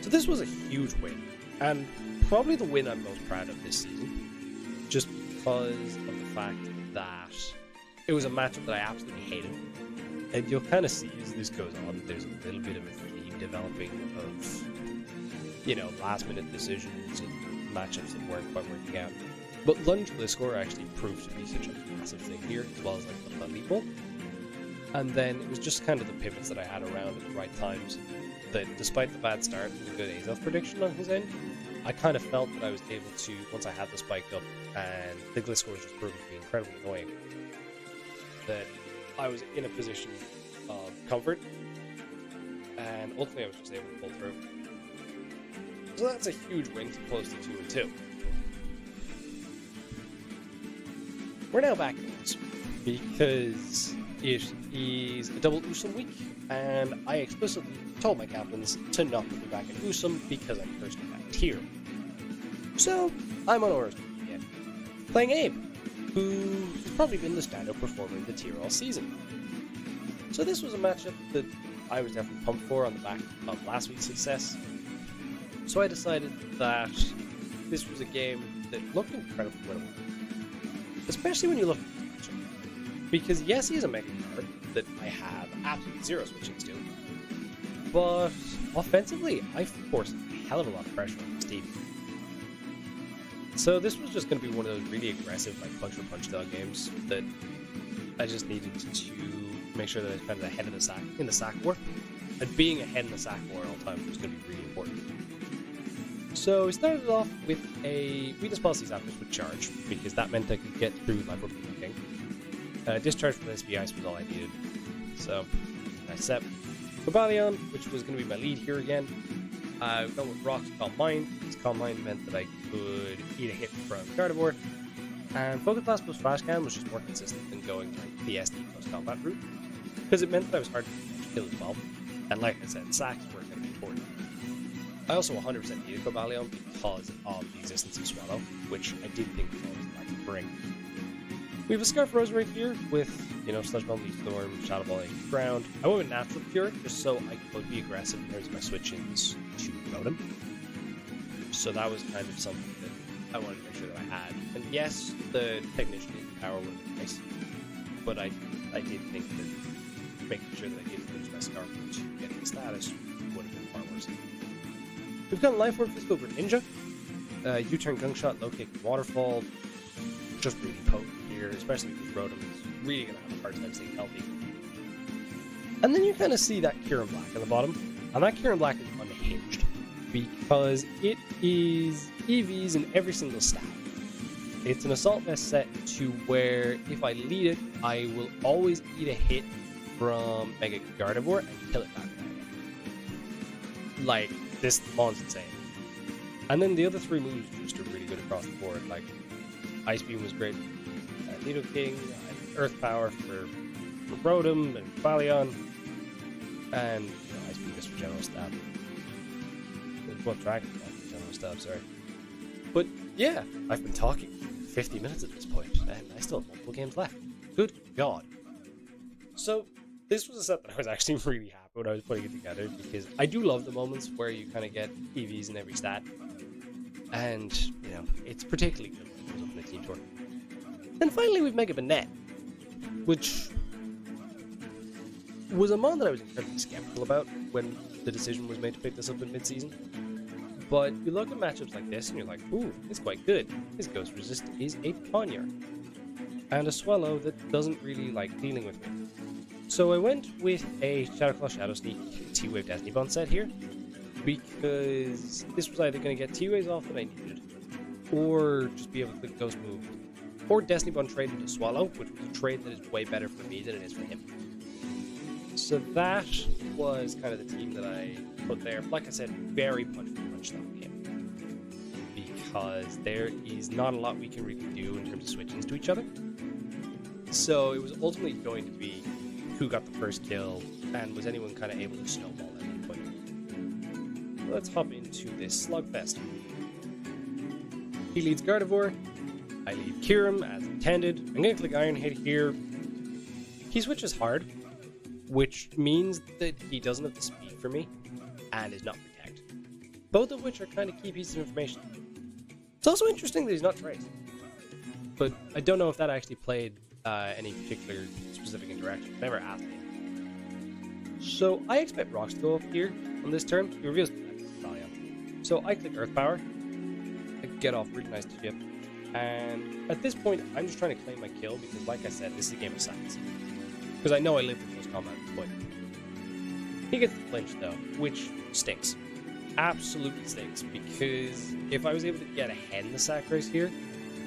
So this was a huge win, and probably the win I'm most proud of this season, just because of the fact that it was a matchup that I absolutely hated. And you'll kind of see as this goes on, there's a little bit of a theme developing of, you know, last minute decisions and matchups that weren't quite working out. But Lunge Gliscor actually proved to be such a massive thing here, as well as like the Thundy Bolt. And then it was just kind of the pivots that I had around at the right times that, despite the bad start and the good Azelf prediction on his end, I kind of felt that I was able to, once I had the spike up and the Gliscor was just proving to be incredibly annoying, that I was in a position of comfort, and ultimately I was just able to pull through. So that's a huge win to close to 2-2. We're now back in this because it is a double Usum week, and I explicitly told my captains to not put me back in Usum because I'm cursed in that tier. So I'm on Aura's team again, playing Abe, who has probably been the standout performer in the tier all season. So this was a matchup that I was definitely pumped for on the back of last week's success. So I decided that this was a game that looked incredibly winnable. Especially when you look at the matchup. Because yes, he is a mega card that I have absolutely zero switching to. But offensively, I forced a hell of a lot of pressure on this team. So this was just going to be one of those really aggressive, like punch dog games that I just needed to make sure that I was kind of ahead of the sack in the sack war. And being ahead in the sack war at all times was going to be really important. So we started off with a weakness policy Zapdos with charge, because that meant I could get through Life Orb King. Discharge from SB Ice was all I needed. So I set Cobalion, which was going to be my lead here again. I went with Rock's Calm Mind. His Calm Mind meant that I could eat a hit from Gardevoir. And Focus Blast plus Flash Cannon was just more consistent than going like the SD plus combat route, because it meant that I was hard to kill as well. And like I said, sacks were going to be important. I also 100% needed Cobalion because of the existence of Swallow, which I did think was like to bring. We have a Scarf Roserade here with, you know, Sludge Bomb, Leaf Storm, Shadow Ball, Ground. I went with Natural Cure just so I could be aggressive in terms of my switch-ins to Rotom. So that was kind of something that I wanted to make sure that I had. And yes, the Technician power would have been nice, but I did think that making sure that I didn't lose my Scarf to getting the status would have been far worse. We've got Life Orb Physical Greninja, U-Turn Gunk Low Kick, Waterfall, just really potent here, especially with Rotom. It's really going to have a hard time staying healthy. And then you kind of see that Kieran Black at the bottom, and that Kieran Black is unhinged, because it is EVs in every single stat. It's an Assault Vest set to where if I lead it, I will always eat a hit from Mega Gardevoir and kill it back. Like, this lawn's insane. And then the other three moves just are really good across the board. Like, Ice Beam was great. Nido King, Earth Power for Rotom and Valion, and you know, Ice Beam just for General Stab. Well, Dragon Ball for General Stab, sorry. But yeah, I've been talking 50 minutes at this point, and I still have multiple games left. Good God. So, this was a set that I was actually really happy when I was putting it together, because I do love the moments where you kind of get EVs in every stat. And, you know, it's particularly good when it goes up in a team tour. Then finally we've Mega Banette, which was a mon that I was incredibly skeptical about when the decision was made to pick this up in mid-season. But you look at matchups like this and you're like, ooh, it's quite good. His Ghost Resist is a Poniard. And a Swallow that doesn't really like dealing with me. So I went with a Shadowclaw Shadow Sneak T-Wave Destiny Bond set here, because this was either going to get T-Waves off that I needed, or just be able to click Ghost Move, or Destiny Bond trade into Swallow, which was a trade that is way better for me than it is for him. So that was kind of the team that I put there. Like I said, very punch style game, because there is not a lot we can really do in terms of switch-ins to each other. So it was ultimately going to be who got the first kill, and was anyone kind of able to snowball at any point. Let's hop into this slugfest. He leads Gardevoir, I lead Kyurem as intended. I'm going to click Iron Hit here. He switches hard, which means that he doesn't have the speed for me, and is not Protect. Both of which are kind of key pieces of information. It's also interesting that he's not Trace, but I don't know if that actually played any particular specific interaction. Never asked him. So I expect rocks to go up here on this turn. He reveals Valiant. So I click Earth Power. I get off really nice chip. And at this point, I'm just trying to claim my kill because, like I said, this is a game of science. Because I know I live in close combat at this point. He gets the flinch though, which stinks. Absolutely stinks, because if I was able to get ahead in the sack race here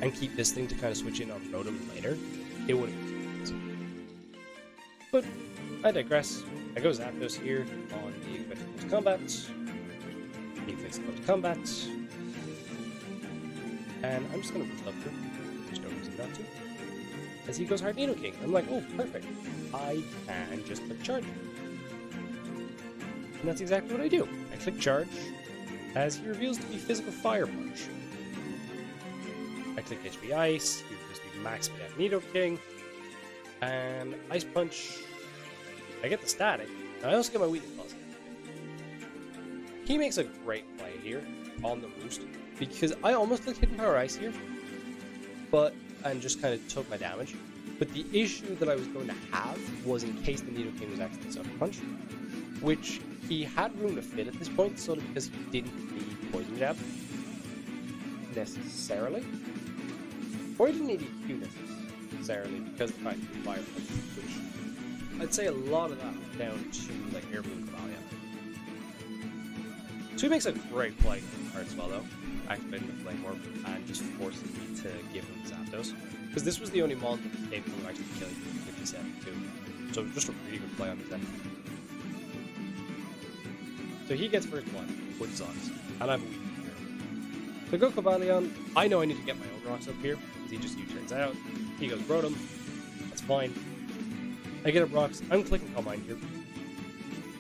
and keep this thing to kind of switch in on Rotom later, it would have been easy. But I digress. I go Zapdos here on the close combat. He clicks close combat. And I'm just going to love her. There's no reason not to. As he goes hard Nidoking. I'm like, oh, perfect. I can just click charge. And that's exactly what I do. I click charge as he reveals to be physical fire punch. I click HP Ice, he reveals to be max speed at Nidoking, and Ice Punch. I get the static, and I also get my weakness plus. He makes a great play here on the roost, because I almost clicked Hidden Power Ice here, and just kind of took my damage. But the issue that I was going to have was in case the Nidoking was actually Sucker Punch, which he had room to fit at this point, solely because he didn't need Poison Jab necessarily. Or he didn't need EQ necessarily because of the fact that he Fire Punch, which I'd say a lot of that was down to like Air Balloon Cavalia. So he makes a great play on Hard Swallow, activating the Flame Orb and just forcing me to give him Zapdos. Because this was the only mon that was capable of actually killing 57 too. So just a really good play on his end. So he gets first one, which sucks. And I'm weak here. So go Cavalion. I know I need to get my own rocks up here, because he just U-turns out. He goes Rotom. That's fine. I get up rocks. I'm clicking Calm Mind here,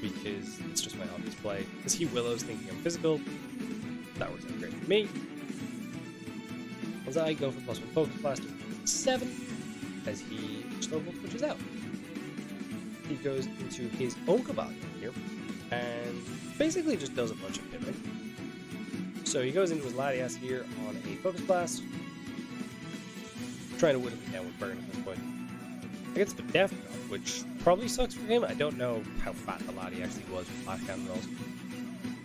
because it's just my obvious play. Because he Willows thinking I'm physical. That works out great for me. As I go for +1 Focus Blast to 7, as he Snowball pushes out. He goes into his own Cavalion here, and basically just does a bunch of pivoting. So he goes into his Latias here on a Focus Blast, trying to whittle me down with Burn at this point. I get the Death Drop, which probably sucks for him. I don't know how fat the Lati actually was with Flash Cannon rolls.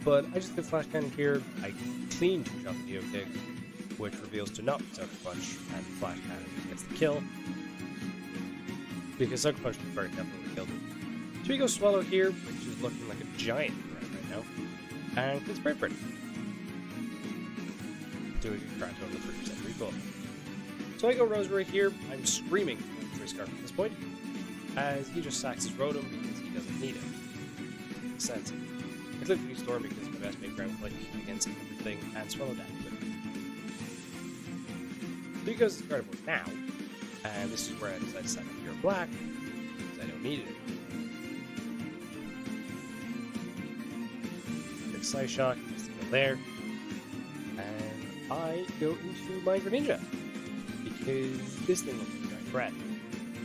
But I just get Flash Cannon here, I clean 2-shot the Neotig, which reveals to not be Sucker Punch, and Flash Cannon gets the kill. Because Sucker Punch very definitely killed him. So he goes Swallow here, which is looking like a giant threat right now. And it's very pretty. Doing a crack on the 3% recoil. So I go Rosemary here. I'm screaming for Scarf at this point, as he just sacks his Rotom because he doesn't need it. Makes sense. I click the Storm because my best big ground click against everything, and Swallow that quickly. So he goes to Gardevoir now, and this is where I decide to sack up Pure Black, because I don't need it. Quick Psy Shock, just to go there. And I go into my Greninja, because this thing looks like a giant threat.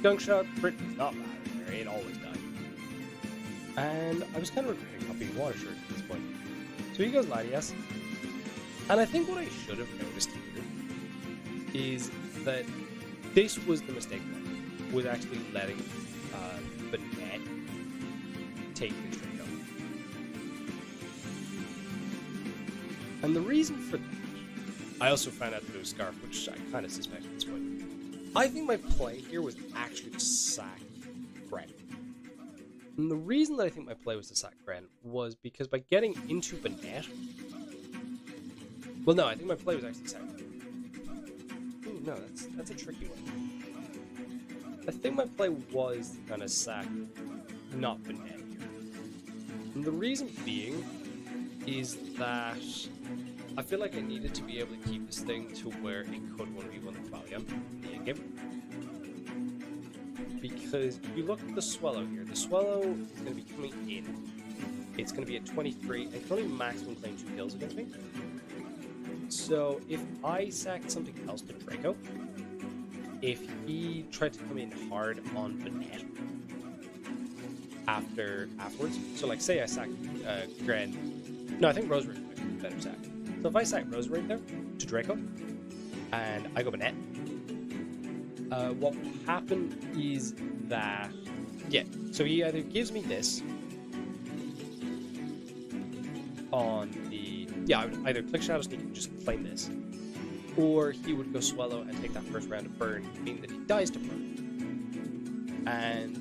Gunk Shot, crit is not bad in there, it always does. And I was kind of regretting not being Water Shirt at this point. So he goes Latias. And I think what I should have noticed here is that this was the mistake that was actually letting Bennett take the Draco. And the reason for that, I also found out that it was Scarf, which I kind of suspected at this point. I think my play here was actually to sack Gren. And the reason that I think my play was to sack Gren was because by getting into Bennett... Well, no, I think my play was actually to sack Gren. Ooh, no, that's a tricky one. I think my play was to kind of sack not Bennett here. And the reason being is that I feel like I needed to be able to keep this thing to where it could 1v1 the Cavalion in the endgame. Because if you look at the Swallow here, the Swallow is going to be coming in. It's going to be at 23 and can only maximum claim 2 kills against me. So if I sacked something else to Draco, if he tried to come in hard on Bennett afterwards, so like say I sacked Gren, no, I think Rosary would be a better sack. So if I sack Rose right there to Draco, and I go Bennett, what would happen is that, yeah, so he either gives me this on the, yeah, I would either click Shadow Sneak and just claim this, or he would go Swallow and take that first round of burn, meaning that he dies to burn. And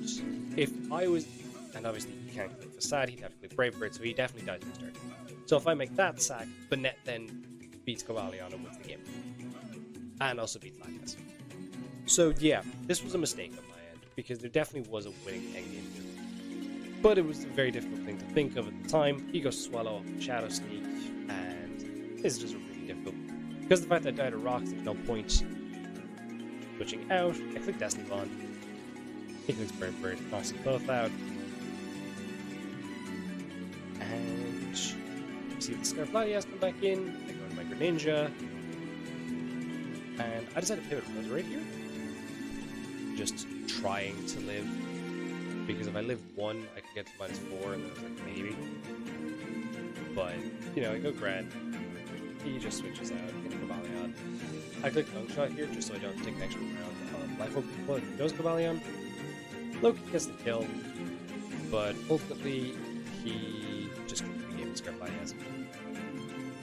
if I was, and obviously he can't click Facade, he'd have to click Brave Bird, so he definitely dies in the start. So if I make that sack, Bennett then beats Cavalion and wins the game. And also beats Lacus. So yeah, this was a mistake on my end, because there definitely was a winning endgame here. But it was a very difficult thing to think of at the time. He goes Swallow off the Shadow Sneak, and this is just really difficult. Because of the fact that I died to rocks, there's no point switching out. I click Destiny Bond. He clicks Brave Bird, knocks them both out. And see the Scarf Gladius come back in. I go to my Greninja. And I decided to pivot Rose right here. Just trying to live. Because if I live 1, I could get to -4, and then I was like, maybe. But, you know, I go Gren. He just switches out, into Cavalion. I click Lungshot here just so I don't take an extra round of life open before it goes Cavalion. Loki gets the kill, but ultimately he just the game with Scarf Gladius.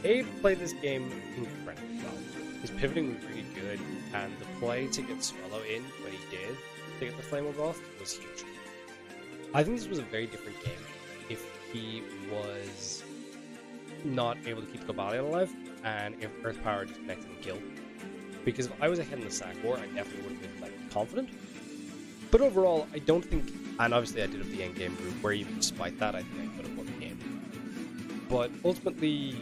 Abe played this game incredibly well. His pivoting was really good, and the play to get Swallow in when he did to get the Flame Orb off was huge. I think this was a very different game if he was not able to keep Cavalion alive, and if Earth Power disconnected and killed. Because if I was ahead in the sack war, I definitely would have been like confident. But overall, I don't think, and obviously I did have the end game route, where even despite that, I think I could have won the game. But ultimately,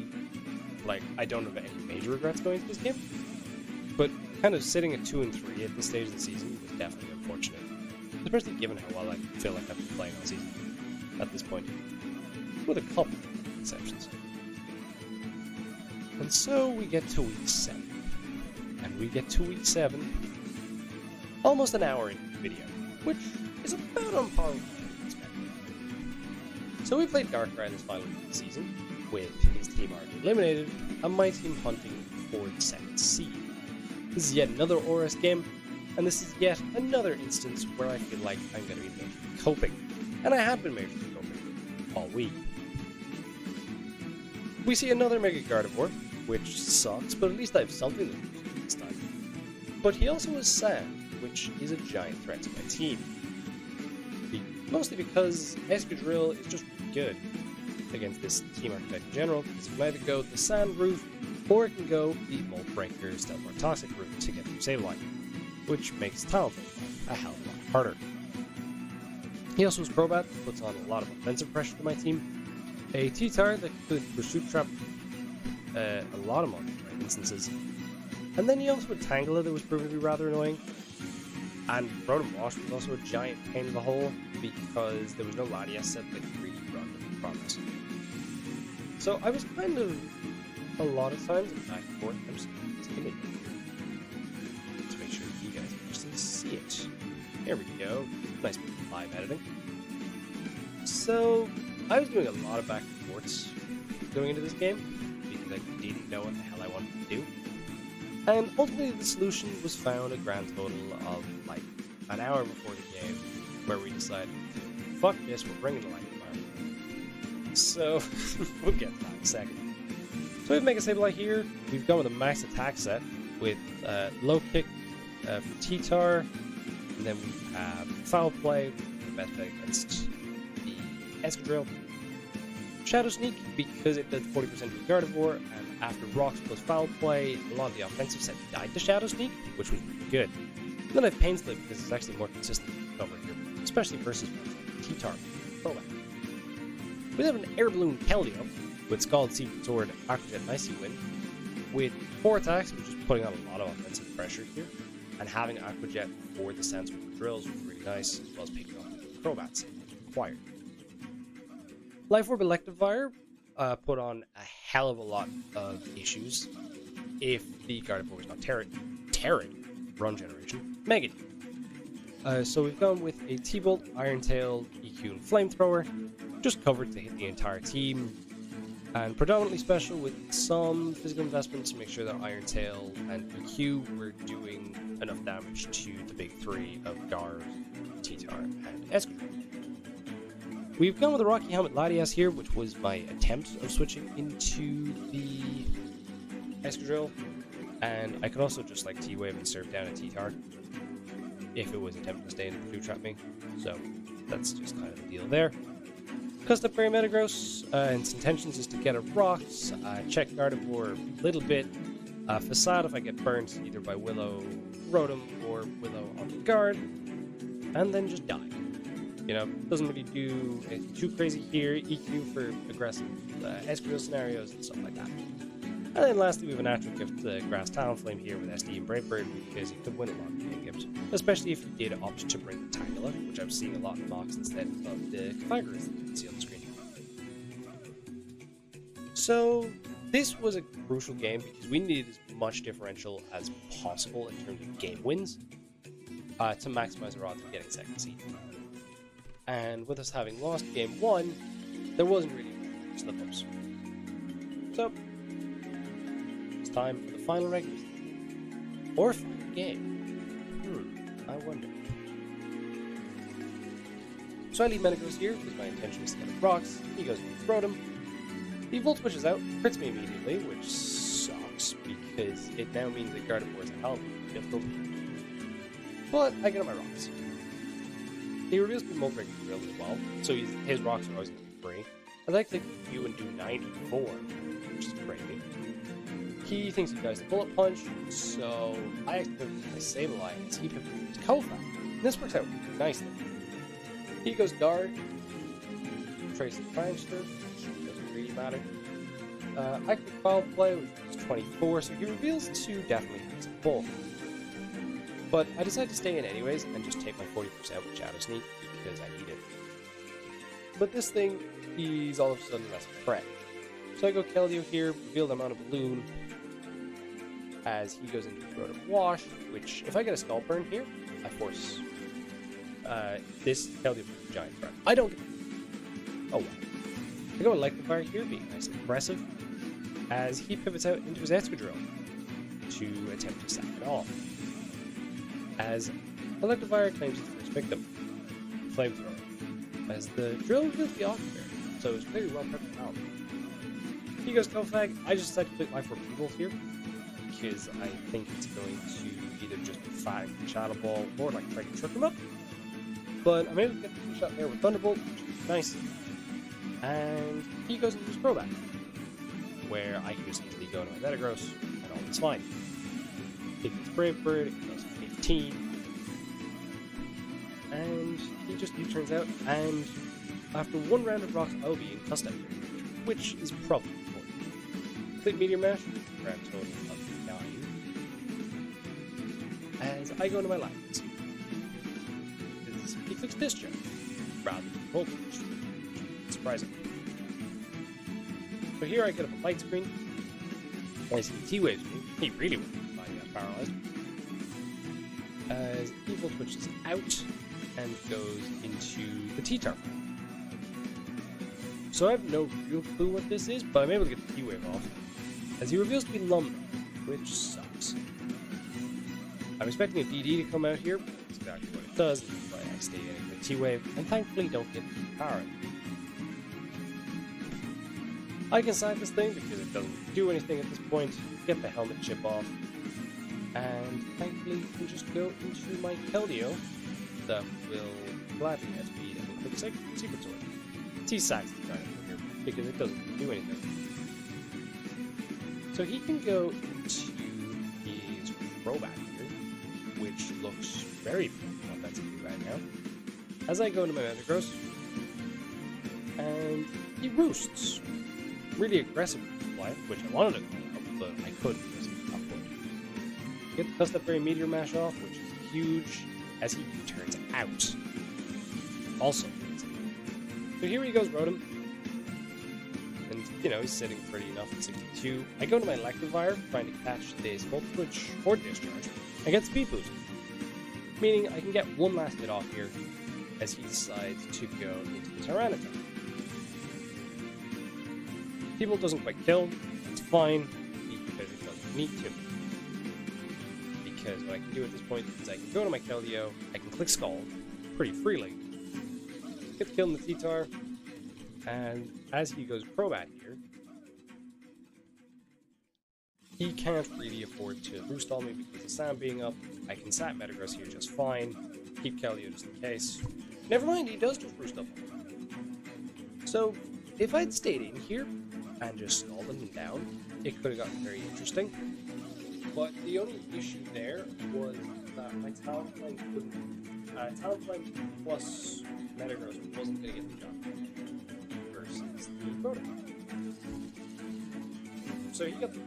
like, I don't have any major regrets going into this game. But kind of sitting at 2 and 3 at this stage of the season was definitely unfortunate. Especially given how well I feel like I've been playing all season at this point. With a couple of exceptions. And so we get to week 7. And we get to week 7 almost an hour into the video, which is about on par with what I expected. So we played Darkrai this final week of the season, with his team already eliminated, and my team hunting for the 2nd seed. This is yet another ORS game, and this is yet another instance where I feel like I'm going to be majorly coping. And I have been majorly coping all week. We see another Mega Gardevoir, which sucks, but at least I have something to do this time. But he also has Sand, which is a giant threat to my team. Mostly because Escadrille is just really good against this team archetype in general, because it can either go the Sand route, or it can go the Molt Breaker, Stealth or Toxic route to get through Sableye, which makes Talonflame a hell of a lot harder. He also has Crobat, that puts on a lot of offensive pressure to my team, a T-Tar that could Pursuit Trap a lot of more instances, and then he also had Tangela that was proven to be rather annoying, and Rotom Wash was also a giant pain in the hole because there was no Latias set that could really run with progress. So I was kind of a lot of times back and forth. I'm just going to make sure you guys actually see it. There we go. Nice live editing. So I was doing a lot of back and forths going into this game I didn't know what the hell I wanted to do. And ultimately the solution was found a grand total of like an hour before the game, where we decided, fuck this, we're bringing the light fire. So, we'll get to that in a second. So we have Mega Sableye here. We've gone with a max attack set with low kick for T-Tar, and then we have foul play, the best bet against the Escadrille. Shadow Sneak, because it does 40% to Gardevoir, and after Rocks plus foul play, a lot of the offensive set died to Shadow Sneak, which was pretty good. And then I have Pain Slip because it's actually more consistent over here, especially versus T-Tar. We have an Air Balloon Keldeo with Scald, Secret Sword, Aqua Jet, and Icy Wind, with 4 attacks, which is putting on a lot of offensive pressure here, and having Aqua Jet for the Sands with the drills was really nice, as well as picking up the Crobats required. Life Orb Electivire put on a hell of a lot of issues if the Gardevoir was not Terran Run Generation Mega. So we've gone with a T-Bolt, Iron Tail, EQ, and Flamethrower, just covered to hit the entire team, and predominantly special with some physical investments to make sure that Iron Tail and EQ were doing enough damage to the big 3 of Gar, T-Tar, and Escadrille. We've gone with a Rocky Helmet Latias here, which was my attempt of switching into the Escadrille, and I could also just like T-Wave and surf down a T-Tar if it was attempting to stay in the Blue Trap me, so that's just kind of the deal there. Custom Fairy Metagross, and its intentions is to get a Rocks, check Gardevoir a little bit, Facade if I get burnt either by Willow Rotom or Willow on the guard, and then just die. You know, doesn't really do anything too crazy here. EQ for aggressive Escadrille scenarios and stuff like that. And then lastly, we have a natural gift Grass Talonflame here with SD and Brave Bird, because he could win a lot of game games, especially if he did opt to bring the Tangela, which I'm seeing a lot in mocks instead of the Kyogre that you can see on the screen. So this was a crucial game because we needed as much differential as possible in terms of game wins to maximize our odds of getting second seed. And with us having lost game 1, there wasn't really slip-ups. So, it's time for the final regular season. Or final game. I wonder. So I leave Metagross here, because my intention is to get a Rocks. He goes to throw him. He Volt Switches out, crits me immediately, which sucks, because it now means that Gardevoir is a hell of a difficult. But I get on my Rocks. He reveals the Mold Breaker Drill as well, so his Rocks are always going to be free. I'd like to do and do 94, which is crazy. He thinks he does the Bullet Punch, so I activate my Sableye as he pivots to Kofa. And this works out nicely. He goes Guard, Trace the Prankster, which doesn't really matter. I can Foul Play, which is 24, so he reveals 2 definitely hits both. But I decided to stay in anyways and just take my 40% with Shadow Sneak because I need it. But this thing, he's all of a sudden less of a threat. So I go Keldeo here, reveal the amount of Balloon as he goes into Road of Wash, which if I get a Skull Burn here, I force this Keldeo with a giant threat. I don't get. Oh wow. I go Electivire here, being nice and aggressive, as he pivots out into his Escadrille to attempt to sack it off. As Electivire claims its first victim, Flamethrower, as the drill reveals the Octopus, so it's very well prepped out. He goes Kofag. I just decided to click Life Orb Evil here, because I think it's going to either just fire the Shadow Ball or like try to trick him up. But I'm able to get the shot there with Thunderbolt, which is nice. And he goes into his Crobat, where I can just easily go to my Metagross, and all is fine. Take this Brave Bird, it goes 15, and he just U-turns out, and after 1 round of Rocks, I'll be in Custom, which is probably important. Complete Meteor Mash, grand total of 9. As I go into my lines, he clicks Discharge, rather than Voltage, which is surprising. So here I get up a light screen, and I see T-Waves me. He really wants my paralyzed. As Evil switches out and goes into the T-Tar. So I have no real clue what this is, but I'm able to get the T-Wave off. as he reveals to be Lumber, which sucks. I'm expecting a DD to come out here, that's exactly what it does, but I stay in the T-Wave, and thankfully don't get power. I can side this thing because it doesn't do anything at this point, get the helmet chip off, and thankfully can just go into my Keldeo that will gladly let me and quick secret sword. T-Sax is kind of here because it doesn't do anything. So he can go into his throwback here, which looks very offensively right now. As I go into my Metagross, and he roosts. Really aggressive fly, which I wanted to call out, but I couldn't because of the top one. Get the Custap Berry Meteor Mash off, which is huge, as he turns out. Also, so here he goes, Rotom. And, you know, he's sitting pretty enough at 62. I go to my Electivire, trying to catch this Volt Switch or Discharge. I get Speed Boost, meaning I can get one last hit off here as he decides to go into the Tyranitar. People doesn't quite kill, it's fine, because it doesn't need to. Because what I can do at this point is I can go to my Keldeo, I can click Scald pretty freely, get the kill in the T-Tar, and as he goes Crobat here, he can't really afford to roost on me because of Sand being up. I can sat Metagross here just fine, keep Keldeo just in case. Never mind, he does just roost up on me. So, if I'd stayed in here, and just scalded him down, it could have gotten very interesting. But the only issue there was that my Talonflame couldn't. Talonflame plus Metagross wasn't going to get the job versus the Proto. So he got the.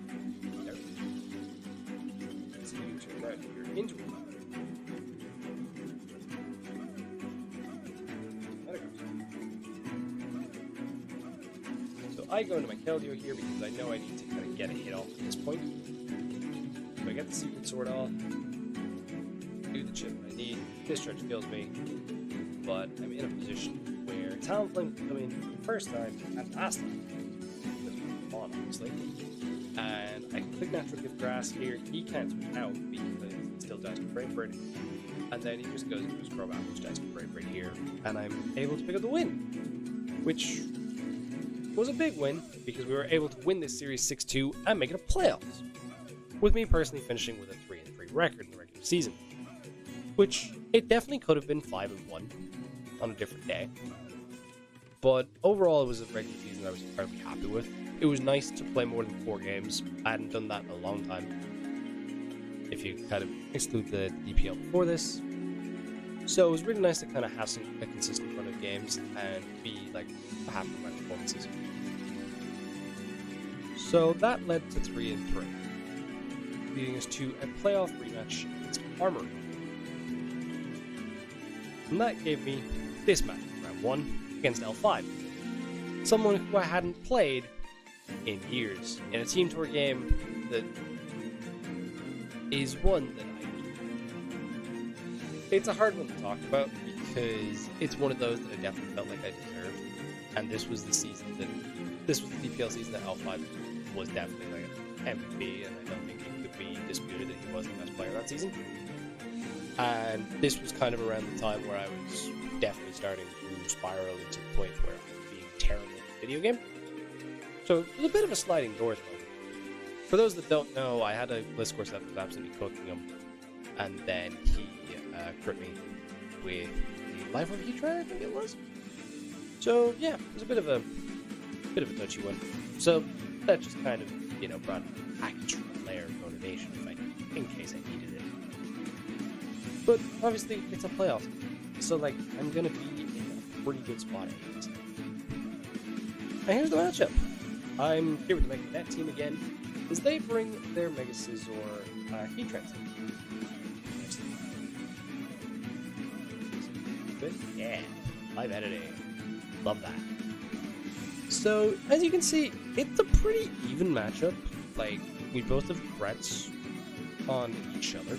There. So you turn out here into a I go into my Keldeo here because I know I need to kind of get a hit off at this point. So I get the Secret Sword off, do the chip I need, Discharge kills me, but I'm in a position where Talonflame can come in for the first time and last time, because we're on obviously, and I can click Natural Gift Grass here. He can't switch out because he still dies to Brave Bird, and then he just goes into his Crobat, which dies to Brave Bird here, and I'm able to pick up the win, which was a big win because we were able to win this series 6-2 and make it a playoffs, with me personally finishing with a 3-3 record in the regular season, which it definitely could have been 5-1 on a different day, but overall it was a regular season I was incredibly happy with. It was nice to play more than 4 games. I hadn't done that in a long time, if you kind of exclude the DPL before this. So it was really nice to kind of have a consistent run of games and be like happy with my performances. So that led to 3-3, leading us to a playoff rematch against Armory. And that gave me this match, round 1 against L5, someone who I hadn't played in years, in a team tour game that is one that it's a hard one to talk about because it's one of those that I definitely felt like I deserved, and this was the DPL season that L5 was definitely like an MVP, and I don't think it could be disputed that he was the best player that season. And this was kind of around the time where I was definitely starting to spiral into the point where I was being terrible at the video game. So it was a bit of a sliding doors moment. For those that don't know, I had a Gliscor set that was absolutely cooking him, and then he crit me with the Life of Heatran, I think it was. So yeah, it was a bit of a touchy one. So that just kind of, you know, brought an extra layer of motivation in case I needed it. But obviously it's a playoff, so like I'm gonna be in a pretty good spot at least. And here's the matchup. I'm here with the Mega Net team again, as they bring their Mega Scizor Heatran. Good? Yeah, live editing. Love that. So, as you can see, it's a pretty even matchup. Like, we both have threats on each other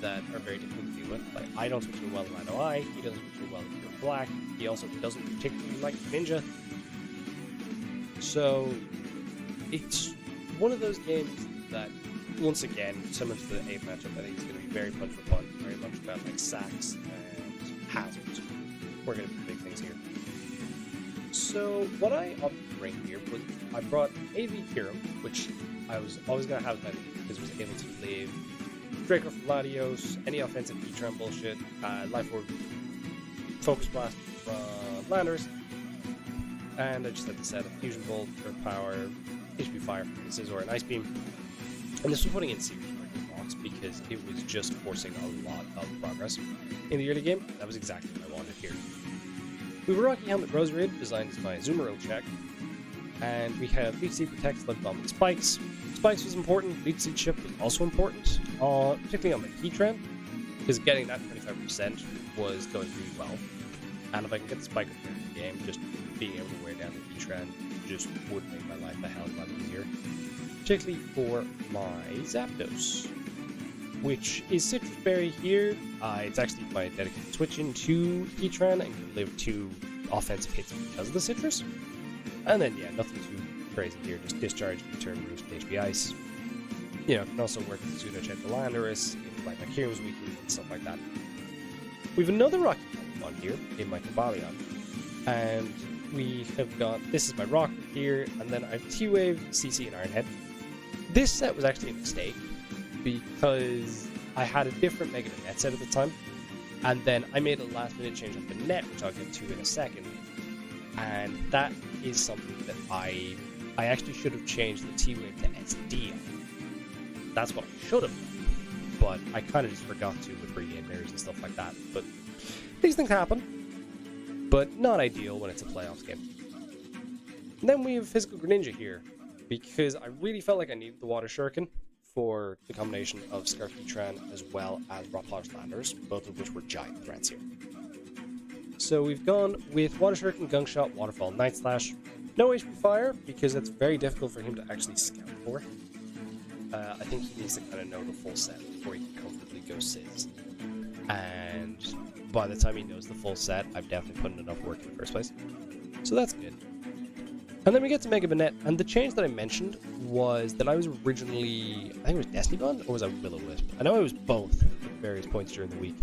that are very difficult to deal with. Like, I don't switch well in Rhino Eye, he doesn't switch well in Black, he also doesn't particularly like Ninja. So, it's one of those games that, once again, similar to the 8 matchup, I think it's going to be very punch for punch, very much about like sacks and hazards. We're going to be big things here. So what I opted to bring here was I brought AV Hero, which I was always going to have my lead because I was able to leave Draco from Latios, any offensive Heatran bullshit, Life Orb, Focus Blast from Landers, and I just had to set a Fusion Bolt, Earth Power, HP Fire from the Scizor, and Ice Beam. And this was putting in serious blocks because it was just forcing a lot of progress in the early game. That was exactly what I wanted here. We were Rocky Helmet Roserade, designed as my Azumarill check, and we had Leech Seed Protect, Slug Bomb, and Spikes. Spikes was important, Leech Seed Chip was also important, particularly on the Heatran, because getting that 25% was going really well. And if I can get the Spike up there in the game, just being able to wear down the Heatran just would make my life a hell of a lot easier. Particularly for my Zapdos, which is Citrus Berry here. It's actually my dedicated switch into Heatran and can live 2 offensive hits because of the Citrus. And then, yeah, nothing too crazy here, just Discharge, Turn Roost, HP Ice. You know, can also work with Pseudo Check the Landorus, if like my Kyurem's weakened and stuff like that. We have another Rocky Pokemon here in my Cobalion, and we have got, this is my Rock here, and then I have T-Wave, CC, and Ironhead. This set was actually a mistake, because I had a different Mega net set at the time, and then I made a last minute change of the net, which I'll get to in a second, and that is something that I actually should have changed the T-Wave to SD on. That's what I should have done, but I kind of just forgot to with pre-game errors and stuff like that, but these things happen, but not ideal when it's a playoffs game. And then we have Physical Greninja here, because I really felt like I needed the Water Shuriken for the combination of Scarf Heatran as well as Rockpollish Landers, both of which were giant threats here. So we've gone with Water Shuriken, Gunk Shot, Waterfall, Night Slash. No HP Fire, because it's very difficult for him to actually scout for. I think he needs to kind of know the full set before he can comfortably go Sizz. And by the time he knows the full set, I've definitely put in enough work in the first place. So that's good. And then we get to Mega Banette, and the change that I mentioned was that I was originally, I think it was Destiny Bond, or was I Will-O-Wisp? I know I was both at various points during the week.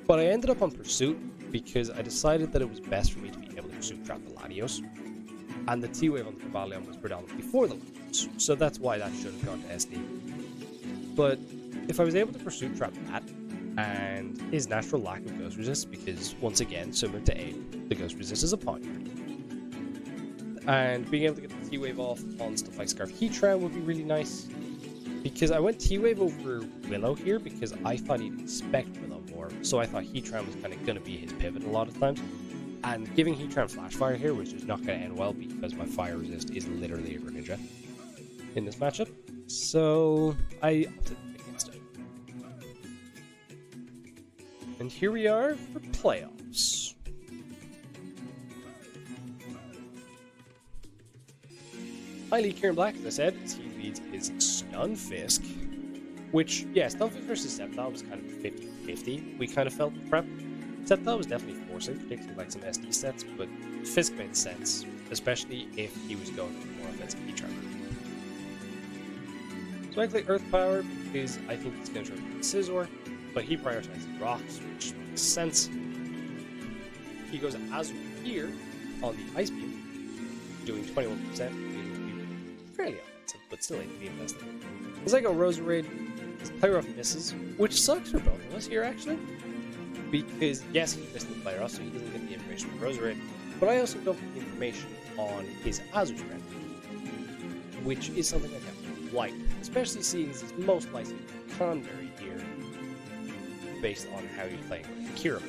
But I ended up on Pursuit, because I decided that it was best for me to be able to Pursuit Trap the Latios. And the T-Wave on the Cobalion was predominantly for the Latios, so that's why that should have gone to SD. But if I was able to Pursuit Trap that, and his natural lack of Ghost Resist, because once again, similar to 8, the Ghost Resist is upon you. And being able to get the T-Wave off on stuff like Scarf Heatran would be really nice. Because I went T-Wave over Willow here because I thought he'd expect Willow more. So I thought Heatran was kind of going to be his pivot a lot of times. And giving Heatran Flash Fire here was just not going to end well because my Fire Resist is literally a Greninja in this matchup. So I opted against it. And here we are for playoffs. I lead Kieran Black, as I said, as he leads his Stunfisk, which, yeah, Stunfisk versus Sceptile was kind of 50-50. We kind of felt prep. Sceptile was definitely forcing, particularly like some SD sets, but Fisk made sense, especially if he was going for more offensive Heatran. So I play Earth Power because I think he's going to try to beat Scizor, but he prioritizes rocks, which makes sense. He goes Azu here on the Ice Beam, doing 21%. Fairly offensive, but still ain't to be invested. As I go Roserade, Play Rough misses, which sucks for both of us here actually. Because yes, he missed the Play Rough, so he doesn't get the information from Roserade, but I also don't get the information on his Azu spread, which is something I definitely like, especially seeing he's most likely Conberry here, based on how he's playing with Kira.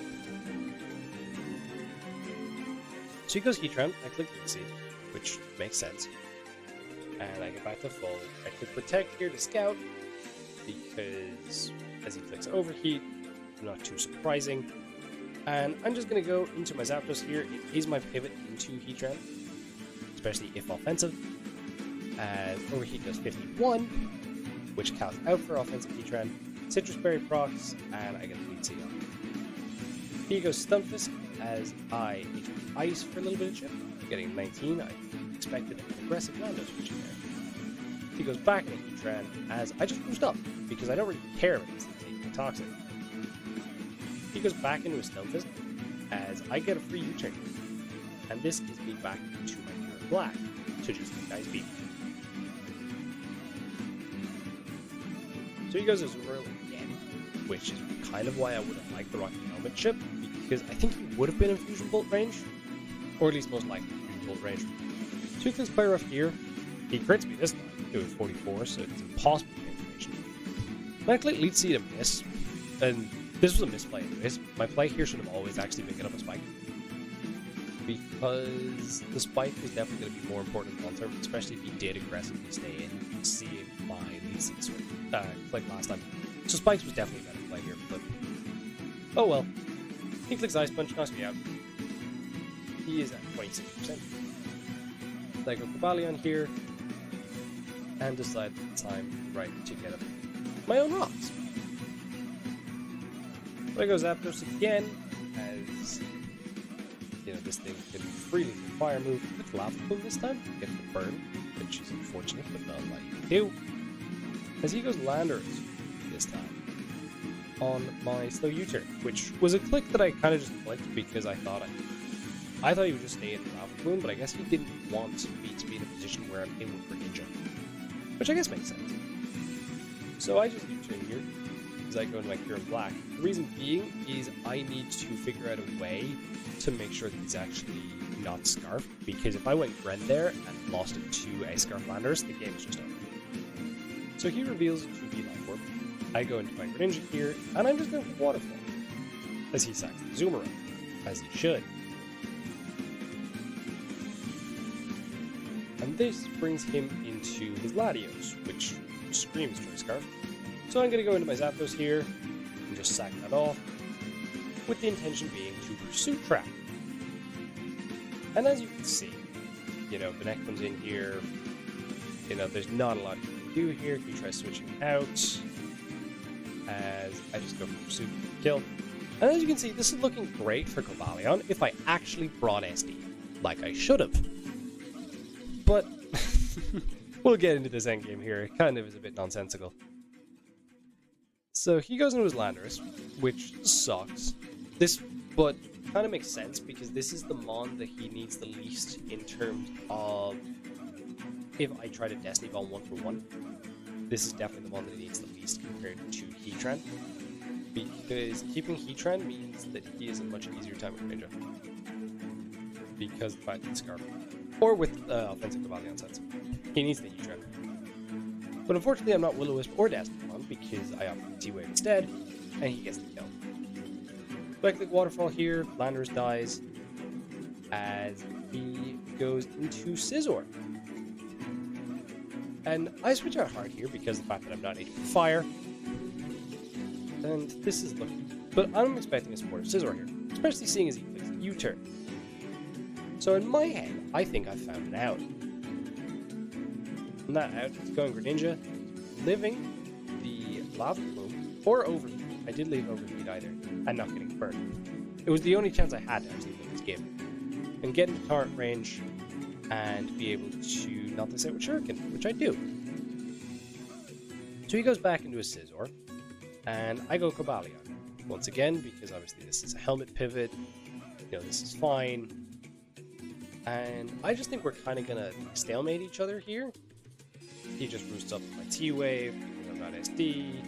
So he goes Heatran, I click Leech Seed, which makes sense. And I get back to full. I could Protect here to Scout, because as he clicks Overheat, not too surprising. And I'm just going to go into my Zapdos here. It is my pivot into Heatran, especially if offensive. And Overheat does 51, which counts out for offensive Heatran. Citrus Berry procs, and I get Leech Seed on. Here goes Stunfisk, as I HP Ice for a little bit of chip, getting 19. I expected an aggressive Lando switching there. he goes back into Heatran as I just boost up, because I don't really care about this thing toxic. He goes back into his Stelfist as I get a free U-turn. And this gives me back to my Pure Black to just Ice Beam. So he goes Azumarill again, which is kind of why I would have liked the Rocky Helmet chip, because I think he would have been in Fusion Bolt range, or at least most likely Fusion Bolt range. So he clicks Play Rough here. He crits me this time. It was 44, so it's impossible to get information. And I click Lead Seed and miss, and this was a misplay anyways. My play here should have always actually been get up a Spike, because the Spike was definitely going to be more important long term, especially if he did aggressively stay in, seeing my Lead Seed swing, like last time. So Spikes was definitely a better play here, but oh well. He clicks Ice Punch, knocks me out. He is at 26%. I go Cobalion here, and decide that it's time right to get up my own rocks. So I go Zapdos again, as you know, this thing can freely do fire move with Lava Plume this time, get the burn, which is unfortunate, but not a lot you can do. As he goes Landorus this time on my slow U-turn, which was a click that I kind of just clicked because I thought he would just stay in Lava Plume, but I guess he didn't want me to be in a position where I'm in with Greninja, which I guess makes sense. So I just U-turn here as I go into my Pure Black. The reason being is I need to figure out a way to make sure that he's actually not Scarfed, because if I went Gren there and lost it to a Scarf Landorus, the game is just over. So he reveals it to be Life Orb. I go into my Greninja here, and I'm just going to Waterfall, as he sacks the Azumarill, as he should. And this brings him into his Latios, which screams Choice Scarf. So I'm going to go into my Zapdos here, and just sack that off, with the intention being to Pursuit Trap. And as you can see, you know, Benek comes in here, you know, there's not a lot you can do here if you try switching out, as I just go for Pursuit Kill. And as you can see, this is looking great for Cobalion if I actually brought SD, like I should have. But we'll get into this endgame here. It kind of is a bit nonsensical. So he goes into his Landorus, which sucks. But kind of makes sense because this is the Mon that he needs the least in terms of if I try to Destiny Ball 1-for-1. This is definitely the Mon that he needs the least compared to Heatran, because keeping Heatran means that he is a much easier time with Ninja, because the fact that Scarf, or with offensive Cobalion sets, he needs the Heatran. But unfortunately, I'm not Will-O-Wisp or Destiny Mon because I opted T-Wave instead, and he gets the kill. So I click Waterfall here, Landorus dies, as he goes into Scizor. And I switch out hard here because of the fact that I'm not able to fire. And this is looking... But I'm expecting a supportive Scizor here, especially seeing as he clicks U-turn. So in my head, I think I've found it out. And that out is going Greninja, living the Lava Plume, or Overheat. I did leave Overheat either, and not getting burned. It was the only chance I had to actually win this game. And get into torrent range, and be able to knock this out with Shuriken, which I do. So he goes back into his Scizor, and I go Cobalion. Once again, because obviously this is a helmet pivot, you know, this is fine. And I just think we're kind of going to stalemate each other here. He just roosts up my T-Wave, I'm not SD.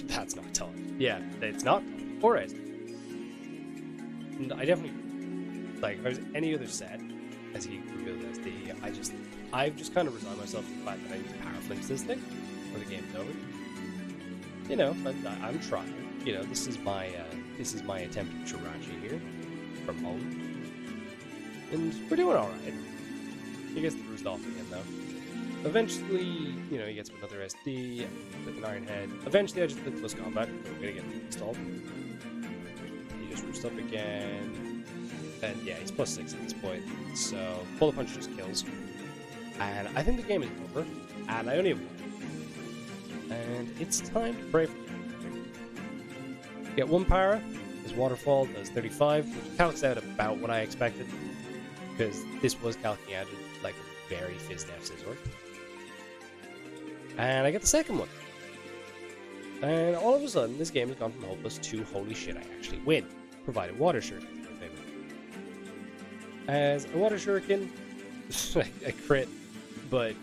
That's not telling. Yeah, it's not, or SD. And I definitely, like, if I was any other set, as he revealed SD, I've just kind of resigned myself to the fact that I need to power flinch this thing, or the game's over. You know, I'm trying. You know, this is my attempt at Jirachi here, from home. And we're doing alright. He gets the roost off again, though. Eventually, you know, he gets another SD, with an Iron Head. Eventually, I just did close combat, but I'm gonna get installed. He just roosts up again. And yeah, he's +6 at this point. So, Bullet Punch just kills. And I think the game is over. And I only have one. And it's time to pray for him. Get one Para. His Waterfall does 35, which calcs out about what I expected. Because this was calculated like a very Fizz-Def Scizor. And I get the second one. And all of a sudden, this game has gone from hopeless to holy shit, I actually win. Provided water shuriken is my favorite. As a water shuriken, a crit, but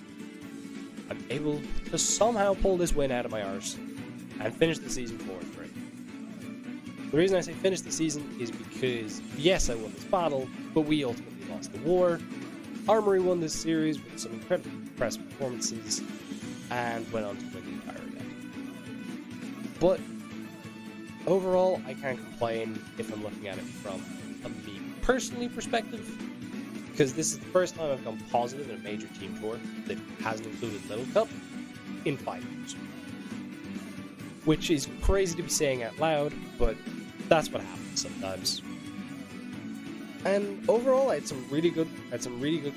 I'm able to somehow pull this win out of my arse and finish the season 4-3. The reason I say finish the season is because, yes, I won this battle, but we ultimately lost the war. Armory won this series with some incredibly impressive performances and went on to win the entire event. But overall, I can't complain if I'm looking at it from a me personally perspective, because this is the first time I've gone positive in a major team tour that hasn't included Little Cup in 5 years. Which is crazy to be saying out loud, but that's what happens sometimes. And overall, I had some really good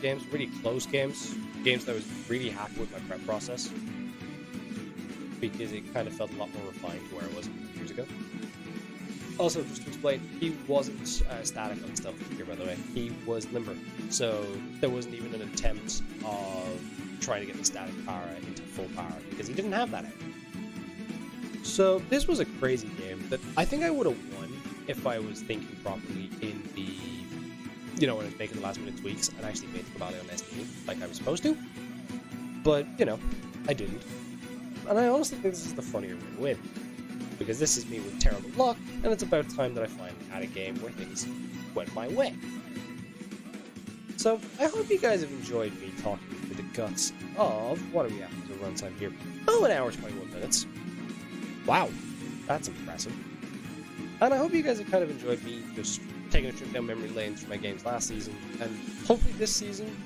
games, really close games that I was really happy with my prep process, because it kind of felt a lot more refined to where I was a few years ago. Also, just to explain, he wasn't static on stuff here, by the way. He was limber, so there wasn't even an attempt of trying to get the static power into full power, because he didn't have that. So this was a crazy game that I think I would have won if I was thinking properly in the, when I was making the last minute tweaks and actually made the Cavalier on SD like I was supposed to. But, I didn't. And I honestly think this is the funnier way to win, because this is me with terrible luck, and it's about time that I finally had a game where things went my way. So, I hope you guys have enjoyed me talking through the guts of, what are we at for runtime here? Oh, 1 hour, 21 minutes. Wow, that's impressive. And I hope you guys have kind of enjoyed me just taking a trip down memory lane through my games last season, and hopefully this season,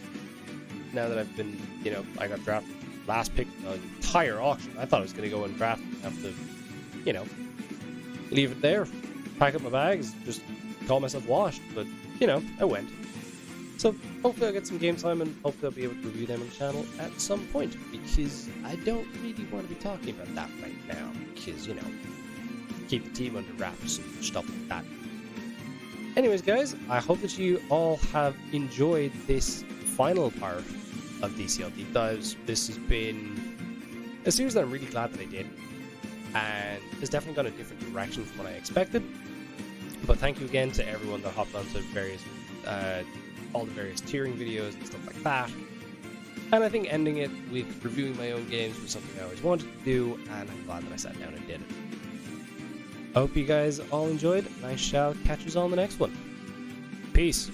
now that I've been, I got drafted last pick of the entire auction. I thought I was going to go and draft and have to, leave it there, pack up my bags, just call myself washed, but, I went. So hopefully I'll get some game time, and hopefully I'll be able to review them on the channel at some point, because I don't really want to be talking about that right now, because, keep the team under wraps and stuff like that. Anyways, guys, I hope that you all have enjoyed this final part of DCL Deep Dives. This has been a series that I'm really glad that I did, and it's definitely gone a different direction from what I expected. But thank you again to everyone that hopped onto all the various tiering videos and stuff like that. And I think ending it with reviewing my own games was something I always wanted to do, and I'm glad that I sat down and did it. I hope you guys all enjoyed, and I shall catch you all in the next one. Peace.